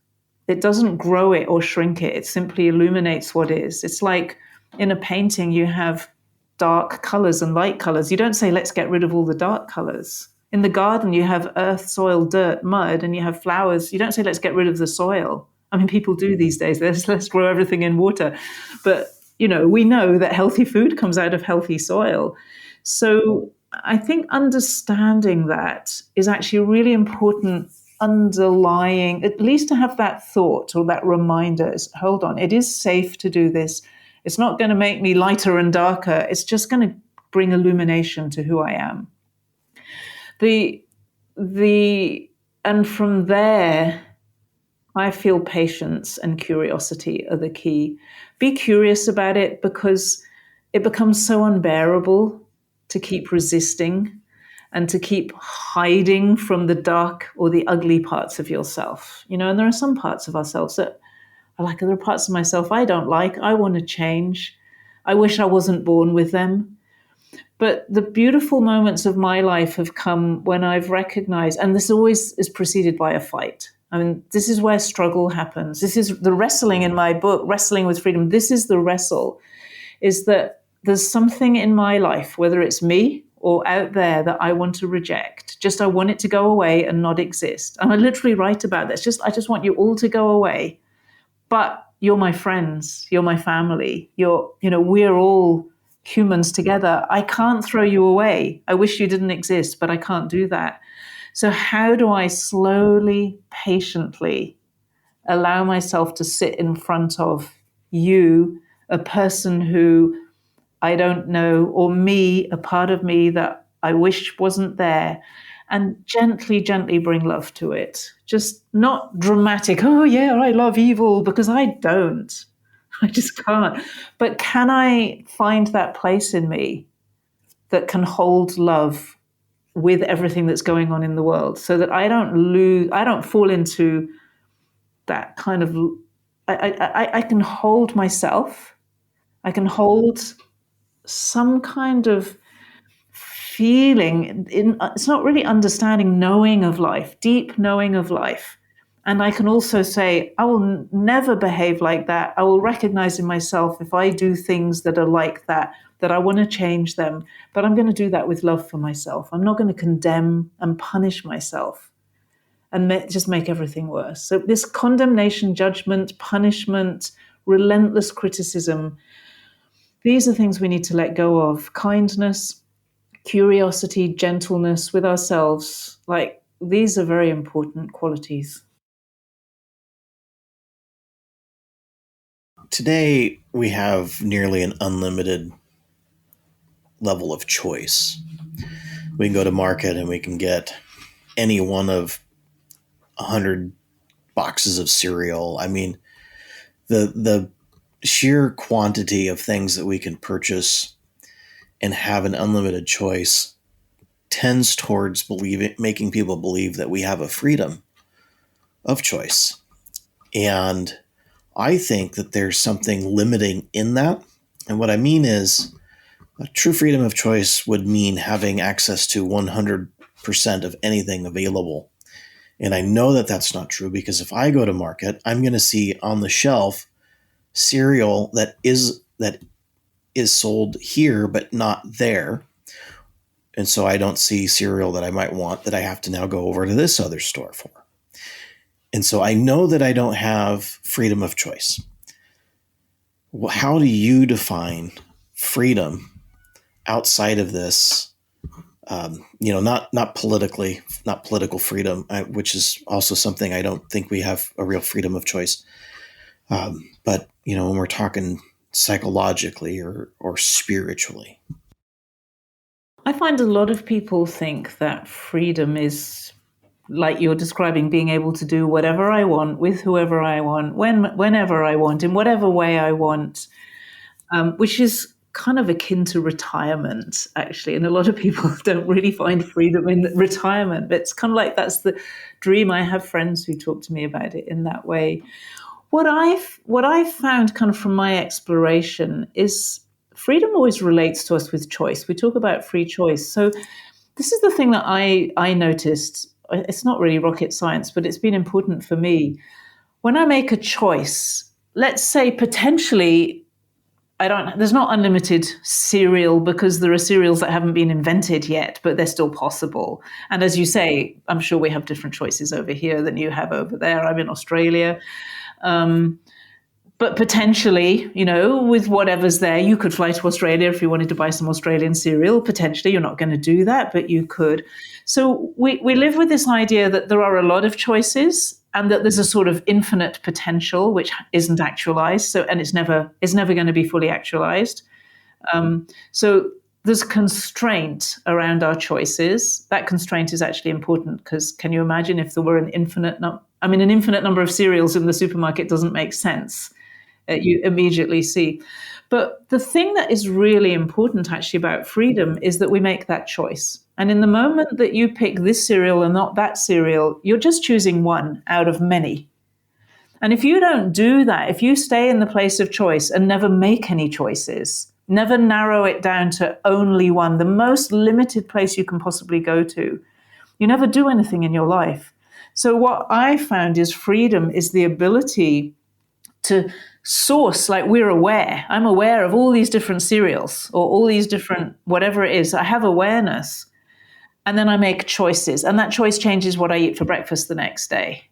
It doesn't grow it or shrink it. It simply illuminates what is. It's like in a painting, you have dark colors and light colors. You don't say, let's get rid of all the dark colors. In the garden, you have earth, soil, dirt, mud, and you have flowers. You don't say, let's get rid of the soil. I mean, people do these days. Let's grow everything in water. But, we know that healthy food comes out of healthy soil. So I think understanding that is actually a really important underlying, at least to have that thought or that reminder is, hold on, it is safe to do this. It's not going to make me lighter and darker. It's just going to bring illumination to who I am. And from there, I feel patience and curiosity are the key. Be curious about it, because it becomes so unbearable to keep resisting and to keep hiding from the dark or the ugly parts of yourself. And there are some parts of ourselves that are like, there are parts of myself I don't like. I want to change. I wish I wasn't born with them. But the beautiful moments of my life have come when I've recognized, and this always is preceded by a fight. I mean, this is where struggle happens. This is the wrestling in my book, Wrestling with Freedom. This is the wrestle, is that there's something in my life, whether it's me or out there, that I want to reject. Just I want it to go away and not exist. And I literally write about this. I just want you all to go away. But you're my friends. You're my family. We're all humans together. I can't throw you away. I wish you didn't exist, but I can't do that. So how do I slowly, patiently allow myself to sit in front of you, a person who I don't know, or me, a part of me that I wish wasn't there, and gently, gently bring love to it. Just not dramatic, oh yeah, I love evil, because I don't. I just can't. But can I find that place in me that can hold love with everything that's going on in the world, so that I don't fall into that kind of, I can hold myself, I can hold some kind of feeling, it's not really understanding, knowing of life, deep knowing of life. And I can also say, I will never behave like that. I will recognize in myself if I do things that are like that I want to change them. But I'm going to do that with love for myself. I'm not going to condemn and punish myself and just make everything worse. So this condemnation, judgment, punishment, relentless criticism, these are things we need to let go of. Kindness, curiosity, gentleness with ourselves. Like, these are very important qualities. Today, we have nearly an unlimited level of choice. We can go to market and we can get any one of 100 boxes of cereal. I mean, the sheer quantity of things that we can purchase and have an unlimited choice tends towards making people believe that we have a freedom of choice. And I think that there's something limiting in that. And what I mean is, a true freedom of choice would mean having access to 100% of anything available. And I know that that's not true, because if I go to market, I'm going to see on the shelf cereal that is sold here but not there. And so I don't see cereal that I might want that I have to now go over to this other store for. And so I know that I don't have freedom of choice. Well, how do you define freedom outside of this? Not political freedom, which is also something I don't think we have a real freedom of choice. But when we're talking psychologically or spiritually. I find a lot of people think that freedom is, like you're describing, being able to do whatever I want with whoever I want, whenever I want, in whatever way I want, which is kind of akin to retirement, actually. And a lot of people don't really find freedom in retirement, but it's kind of like that's the dream. I have friends who talk to me about it in that way. What I've found kind of from my exploration is freedom always relates to us with choice. We talk about free choice. So this is the thing that I noticed. It's not really rocket science, but it's been important for me. When I make a choice, let's say potentially there's not unlimited cereal, because there are cereals that haven't been invented yet, but they're still possible. And as you say, I'm sure we have different choices over here than you have over there. I'm in Australia. But potentially, with whatever's there, you could fly to Australia if you wanted to buy some Australian cereal. Potentially, you're not going to do that, but you could. So we live with this idea that there are a lot of choices and that there's a sort of infinite potential which isn't actualized. And it's never going to be fully actualized. So there's constraint around our choices. That constraint is actually important, because can you imagine if there were an infinite number of cereals in the supermarket? Doesn't make sense. You immediately see. But the thing that is really important actually about freedom is that we make that choice. And in the moment that you pick this cereal and not that cereal, you're just choosing one out of many. And if you don't do that, if you stay in the place of choice and never make any choices, never narrow it down to only one, the most limited place you can possibly go to, you never do anything in your life. So what I found is freedom is the ability to source, like I'm aware of all these different cereals or all these different, whatever it is, I have awareness. And then I make choices, and that choice changes what I eat for breakfast the next day.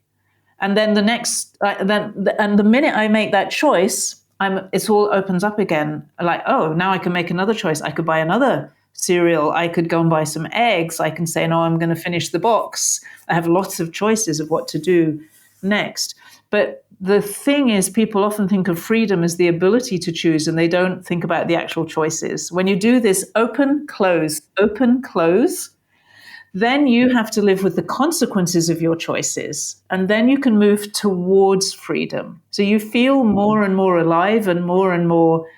And then the minute I make that choice, it all opens up again. Like, oh, now I can make another choice. I could buy another cereal. I could go and buy some eggs. I can say, no, I'm going to finish the box. I have lots of choices of what to do next. But the thing is, people often think of freedom as the ability to choose, and they don't think about the actual choices. When you do this open, close, then you have to live with the consequences of your choices. And then you can move towards freedom. So you feel more and more alive and more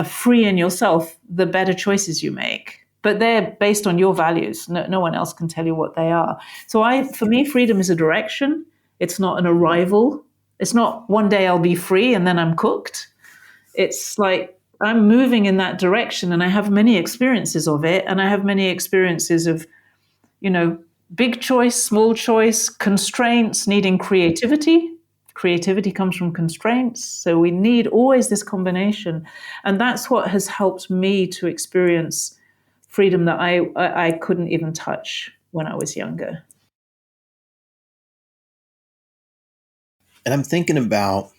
free in yourself, the better choices you make. But they're based on your values. No one else can tell you what they are. So for me, freedom is a direction. It's not an arrival. It's not one day I'll be free and then I'm cooked. It's like I'm moving in that direction, and I have many experiences of it. And I have many experiences of, big choice, small choice, constraints, needing creativity. Creativity comes from constraints. So we need always this combination. And that's what has helped me to experience freedom that I couldn't even touch when I was younger. And I'm thinking about,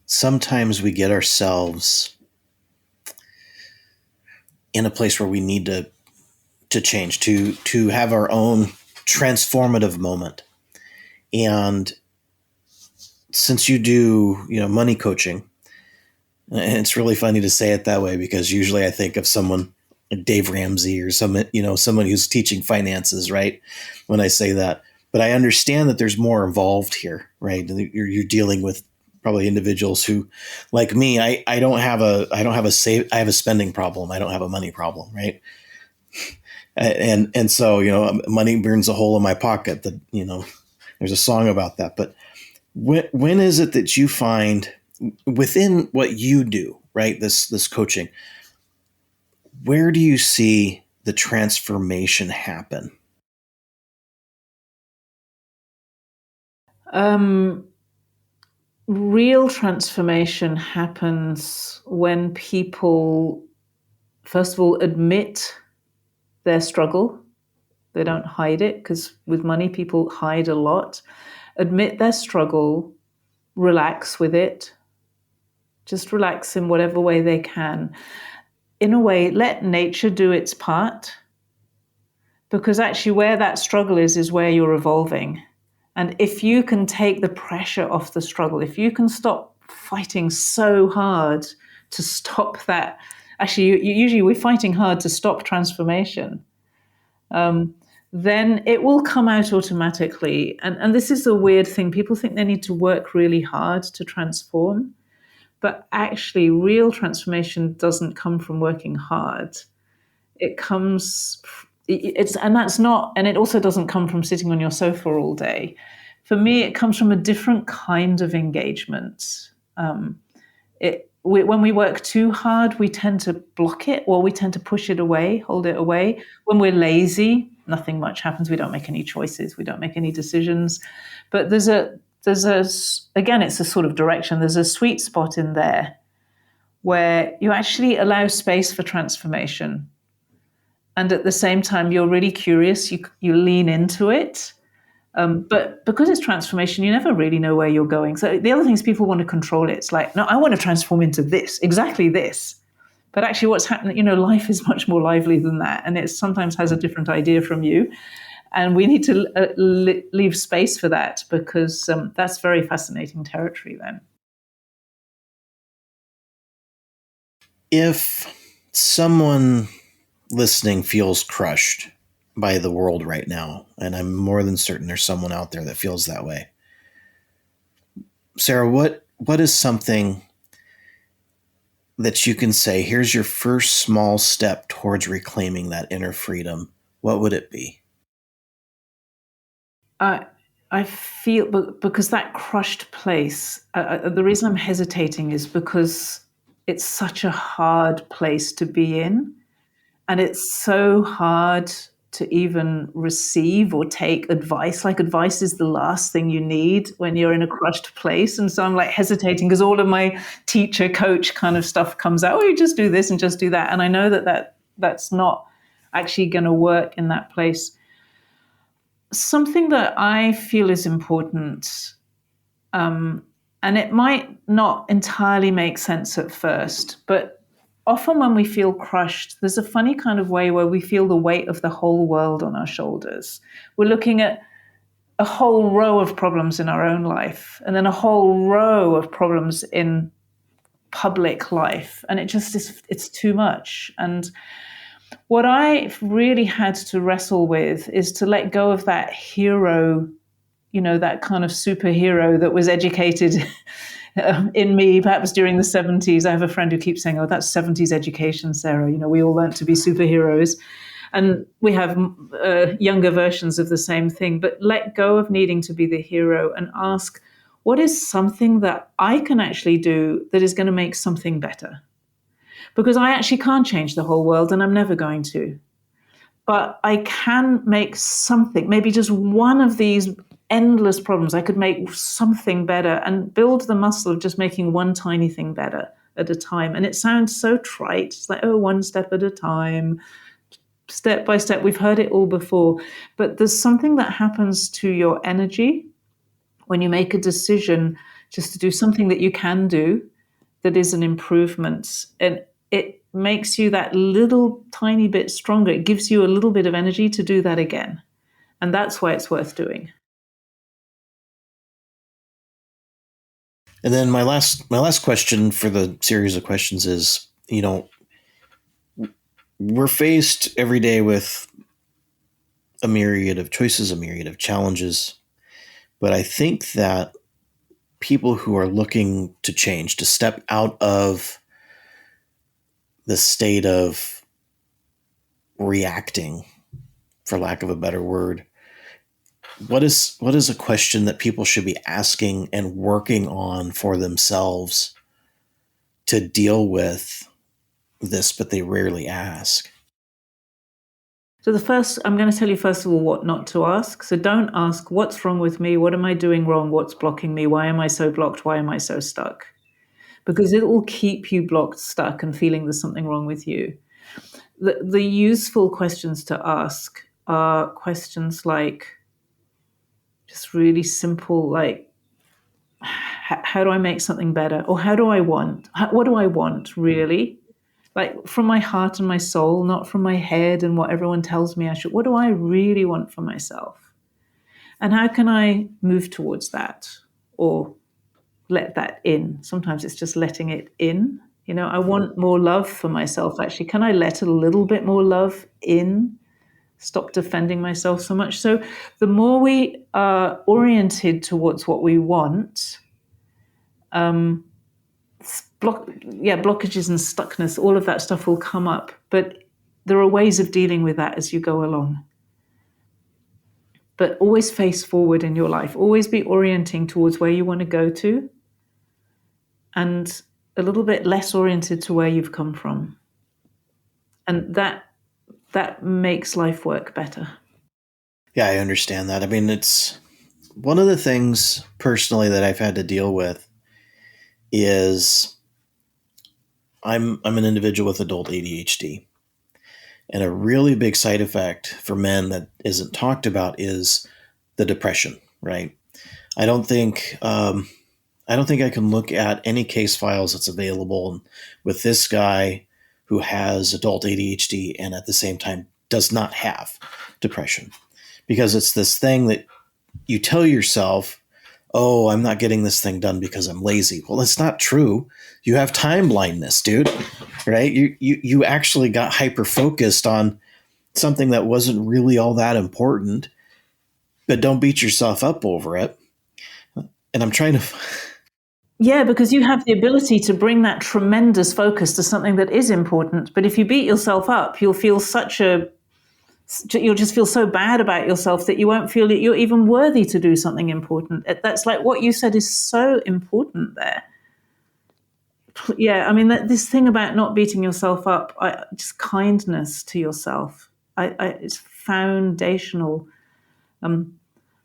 sometimes we get ourselves in a place where we need to change, to have our own transformative moment. And since you do, money coaching, and it's really funny to say it that way because usually I think of someone like Dave Ramsey or someone who's teaching finances, right? When I say that, but I understand that there's more involved here, right? You're dealing with probably individuals who, like me, I have a spending problem. I don't have a money problem, right? And so, money burns a hole in my pocket. There's a song about that. But when is it that you find within what you do, right? This coaching, where do you see the transformation happen? Real transformation happens when people, first of all, admit their struggle. They don't hide it, because with money, people hide a lot. Admit their struggle, relax with it. Just relax in whatever way they can. In a way, let nature do its part, because actually where that struggle is where you're evolving. And if you can take the pressure off the struggle, if you can stop fighting so hard to stop that, actually, usually we're fighting hard to stop transformation, then it will come out automatically. And this is the weird thing. People think they need to work really hard to transform. But actually, real transformation doesn't come from working hard. It comes, and it also doesn't come from sitting on your sofa all day. For me, it comes from a different kind of engagement. When we work too hard, we tend to block it, or we tend to push it away, hold it away. When we're lazy, nothing much happens. We don't make any choices. We don't make any decisions. But again, it's a sort of direction. There's a sweet spot in there where you actually allow space for transformation. And at the same time, you're really curious. You lean into it. But because it's transformation, you never really know where you're going. So the other thing is people want to control it. It's like, no, I want to transform into this, exactly this. But actually what's happening, life is much more lively than that. And it sometimes has a different idea from you. And we need to leave space for that, because that's very fascinating territory then. If someone listening feels crushed by the world right now, and I'm more than certain there's someone out there that feels that way, Sarah, what is something that you can say, here's your first small step towards reclaiming that inner freedom? What would it be? I feel, because that crushed place, the reason I'm hesitating is because it's such a hard place to be in. And it's so hard to even receive or take advice. Like, advice is the last thing you need when you're in a crushed place. And so I'm like hesitating, because all of my teacher, coach kind of stuff comes out. Oh, you just do this and just do that. And I know that's not actually going to work in that place. Something that I feel is important, and it might not entirely make sense at first, but often when we feel crushed, there's a funny kind of way where we feel the weight of the whole world on our shoulders. We're looking at a whole row of problems in our own life, and then a whole row of problems in public life. And it just is, it's too much. And what I really had to wrestle with is to let go of that hero, that kind of superhero that was educated in me, perhaps during the 70s. I have a friend who keeps saying, oh, that's 70s education, Sarah. We all learned to be superheroes. And we have younger versions of the same thing. But let go of needing to be the hero and ask, what is something that I can actually do that is going to make something better? Because I actually can't change the whole world, and I'm never going to. But I can make something, maybe just one of these endless problems, I could make something better and build the muscle of just making one tiny thing better at a time. And it sounds so trite. It's like, oh, one step at a time, step by step. We've heard it all before. But there's something that happens to your energy when you make a decision just to do something that you can do that is an improvement. And it makes you that little tiny bit stronger. It gives you a little bit of energy to do that again. And that's why it's worth doing. And then my last question for the series of questions is, we're faced every day with a myriad of choices, a myriad of challenges. But I think that people who are looking to change, to step out of the state of reacting, for lack of a better word, what is a question that people should be asking and working on for themselves to deal with this, but they rarely ask? So I'm going to tell you first of all what not to ask. So don't ask, what's wrong with me? What am I doing wrong? What's blocking me? Why am I so blocked? Why am I so stuck? Because it will keep you blocked, stuck, and feeling there's something wrong with you. The useful questions to ask are questions like, just really simple, like, how do I make something better? Or what do I want really? Like from my heart and my soul, not from my head and what everyone tells me I should. What do I really want for myself? And how can I move towards that or let that in? Sometimes it's just letting it in. I want more love for myself, actually. Can I let a little bit more love in? Stop defending myself so much. So the more we are oriented towards what we want, blockages and stuckness, all of that stuff will come up. But there are ways of dealing with that as you go along. But always face forward in your life. Always be orienting towards where you want to go to, and a little bit less oriented to where you've come from. And that makes life work better. Yeah, I understand that. I mean, it's one of the things personally that I've had to deal with is I'm an individual with adult ADHD. And a really big side effect for men that isn't talked about is the depression, right? I don't think I can look at any case files that's available with this guy who has adult ADHD and at the same time does not have depression. Because it's this thing that you tell yourself, oh, I'm not getting this thing done because I'm lazy. Well, that's not true. You have time blindness, dude, right? You actually got hyper-focused on something that wasn't really all that important, but don't beat yourself up over it. And I'm trying to... Yeah, because you have the ability to bring that tremendous focus to something that is important. But if you beat yourself up, you'll just feel so bad about yourself that you won't feel that you're even worthy to do something important. That's like what you said is so important there. Yeah, I mean, this thing about not beating yourself up, just kindness to yourself, it's foundational.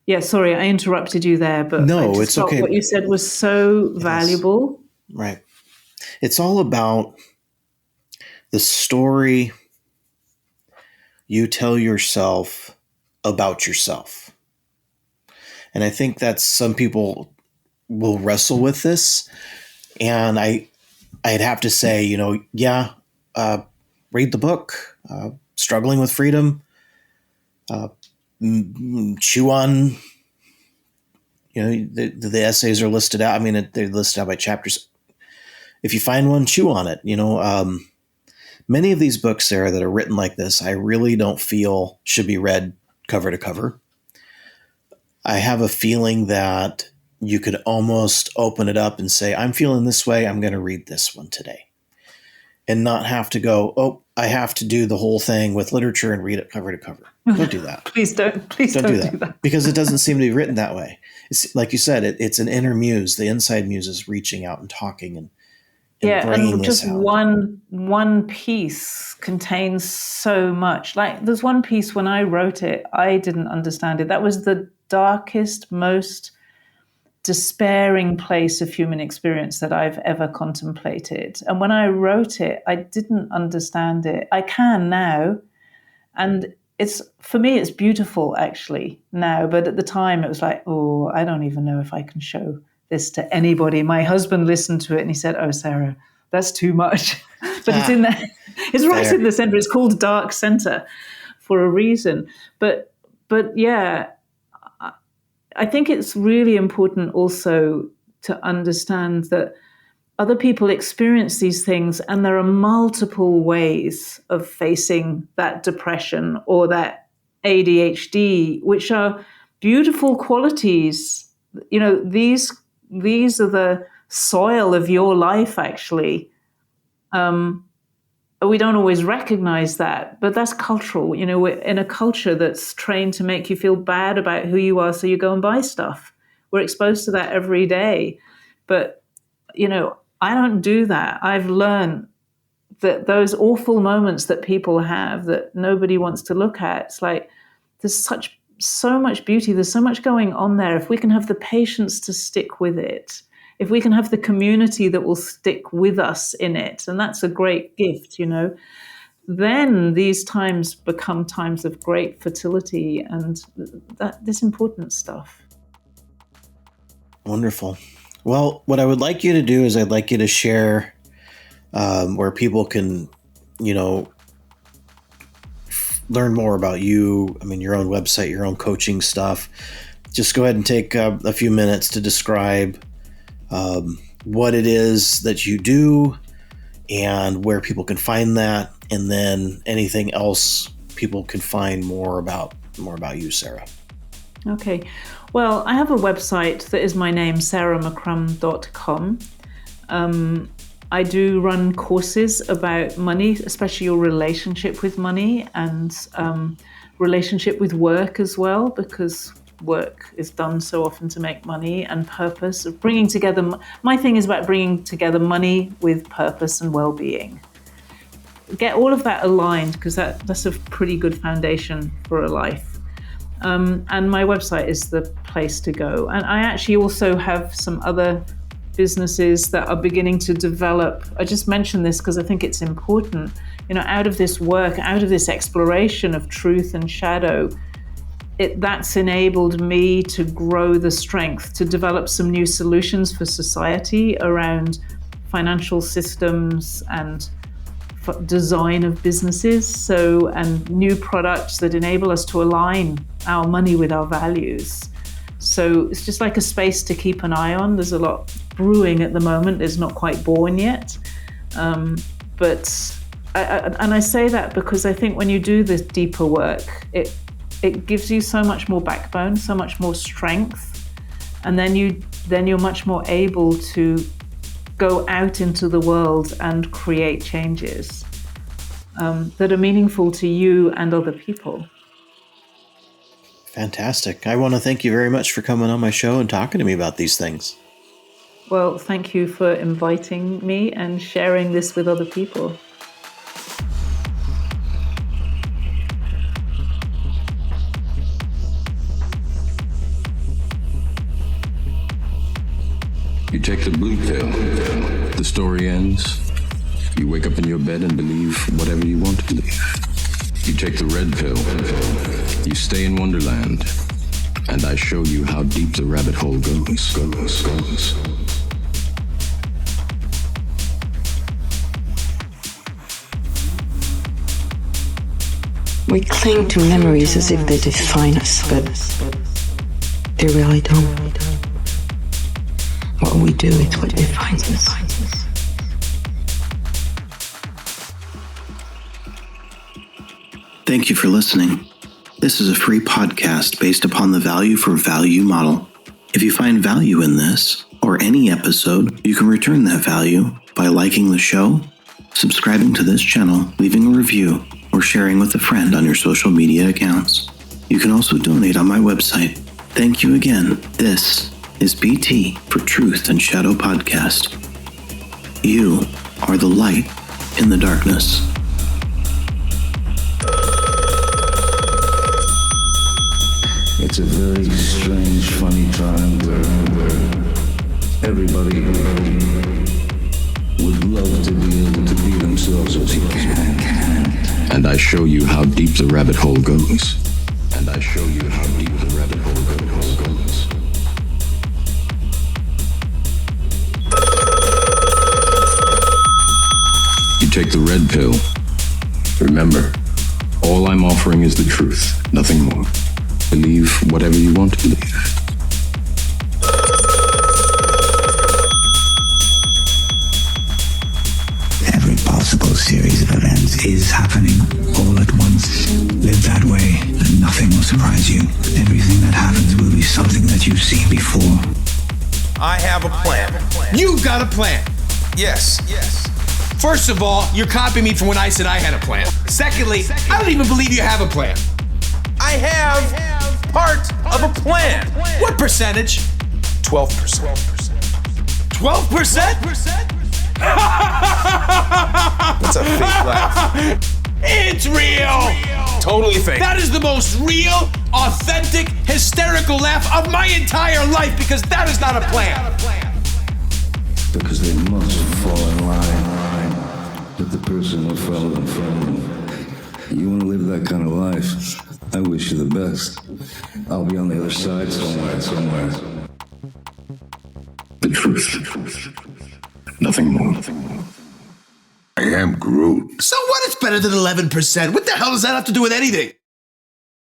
Yeah, sorry, I interrupted you there, but no, it's okay. What you said was so valuable. Right. It's all about the story you tell yourself about yourself. And I think that some people will wrestle with this. And I'd have to say, read the book, Struggling with Freedom, chew on, the essays are listed out. I mean, they're listed out by chapters. If you find one, chew on it. Many of these books, Sarah, that are written like this, I really don't feel should be read cover to cover. I have a feeling that you could almost open it up and say, I'm feeling this way, I'm going to read this one today. And not have to go, oh, I have to do the whole thing with literature and read it cover to cover. Don't do that. Please don't do that. Because it doesn't seem to be written that way. It's, like you said, it's an inner muse. The inside muse is reaching out and talking and and just one piece contains so much. Like there's one piece when I wrote it, I didn't understand it. That was the darkest, most despairing place of human experience that I've ever contemplated. And when I wrote it, I didn't understand it. I can now. And for me, it's beautiful actually now. But at the time it was like, oh, I don't even know if I can show this to anybody. My husband listened to it and he said, oh, Sarah, that's too much. But it's in there. It's right in the center. It's called Dark Center for a reason. But but yeah, I think it's really important also to understand that other people experience these things, and there are multiple ways of facing that depression or that ADHD, which are beautiful qualities. You know, these are the soil of your life, actually. We don't always recognize that, but that's cultural. You know, we're in a culture that's trained to make you feel bad about who you are, so you go and buy stuff. We're exposed to that every day. But, you know, I don't do that. I've learned that those awful moments that people have that nobody wants to look at, it's like there's so much beauty. There's so much going on there. If we can have the patience to stick with it, if we can have the community that will stick with us in it, and that's a great gift, you know, then these times become times of great fertility and this important stuff. Wonderful. Well, what I would like you to do is I'd like you to share where people can, you know, learn more about you. I mean, your own website, your own coaching stuff. Just go ahead and take a few minutes to describe what it is that you do and where people can find that, and then anything else people can find more about you, Sarah. Okay. Well, I have a website that is my name, sarahmccrum.com. I do run courses about money, especially your relationship with money and relationship with work as well, because work is done so often to make money, and purpose of bringing together. My thing is about bringing together money with purpose and well-being. Get all of that aligned, because that's a pretty good foundation for a life. And my website is the place to go. And I actually also have some other businesses that are beginning to develop. I just mentioned this because I think it's important. You know, out of this work, out of this exploration of truth and shadow, that's enabled me to grow the strength to develop some new solutions for society around financial systems and design of businesses, and new products that enable us to align our money with our values. So it's just like a space to keep an eye on. There's a lot brewing at the moment. It's not quite born yet. But I say that because I think when you do this deeper work, it gives you so much more backbone, so much more strength, and then you're much more able to go out into the world and create changes that are meaningful to you and other people. Fantastic. I want to thank you very much for coming on my show and talking to me about these things. Well, thank you for inviting me and sharing this with other people. You take the blue pill, the story ends. You wake up in your bed and believe whatever you want to believe. You take the red pill, you stay in Wonderland, and I show you how deep the rabbit hole goes. We cling to memories as if they define us, but they really don't. What we do is what defines us. Thank you for listening. This is a free podcast based upon the value for value model. If you find value in this or any episode, you can return that value by liking the show, subscribing to this channel, leaving a review, or sharing with a friend on your social media accounts. You can also donate on my website. Thank you again. This is BT for Truth and Shadow Podcast. You are the light in the darkness. It's a very strange, funny time where everybody would love to be able to be themselves, but they can't. And I show you how deep the rabbit hole goes. And I show you how deep the rabbit hole goes. You take the red pill. Remember, all I'm offering is the truth, nothing more. Believe whatever you want to believe. Every possible series of events is happening all at once. Live that way, and nothing will surprise you. Everything that happens will be something that you've seen before. I have a plan. You've got a plan. Yes. First of all, you're copying me from when I said I had a plan. Secondly, I don't even believe you have a plan. I have part of a plan. What percentage? 12%. 12%? That's a fake laugh. It's real! Totally fake. That is the most real, authentic, hysterical laugh of my entire life because that is not a plan. Because they must fall in line with the person who fell in front of them. You want to live that kind of life? I wish you the best. I'll be on the other side somewhere. The truth. Nothing more. I am Groot. So what? It's better than 11%. What the hell does that have to do with anything?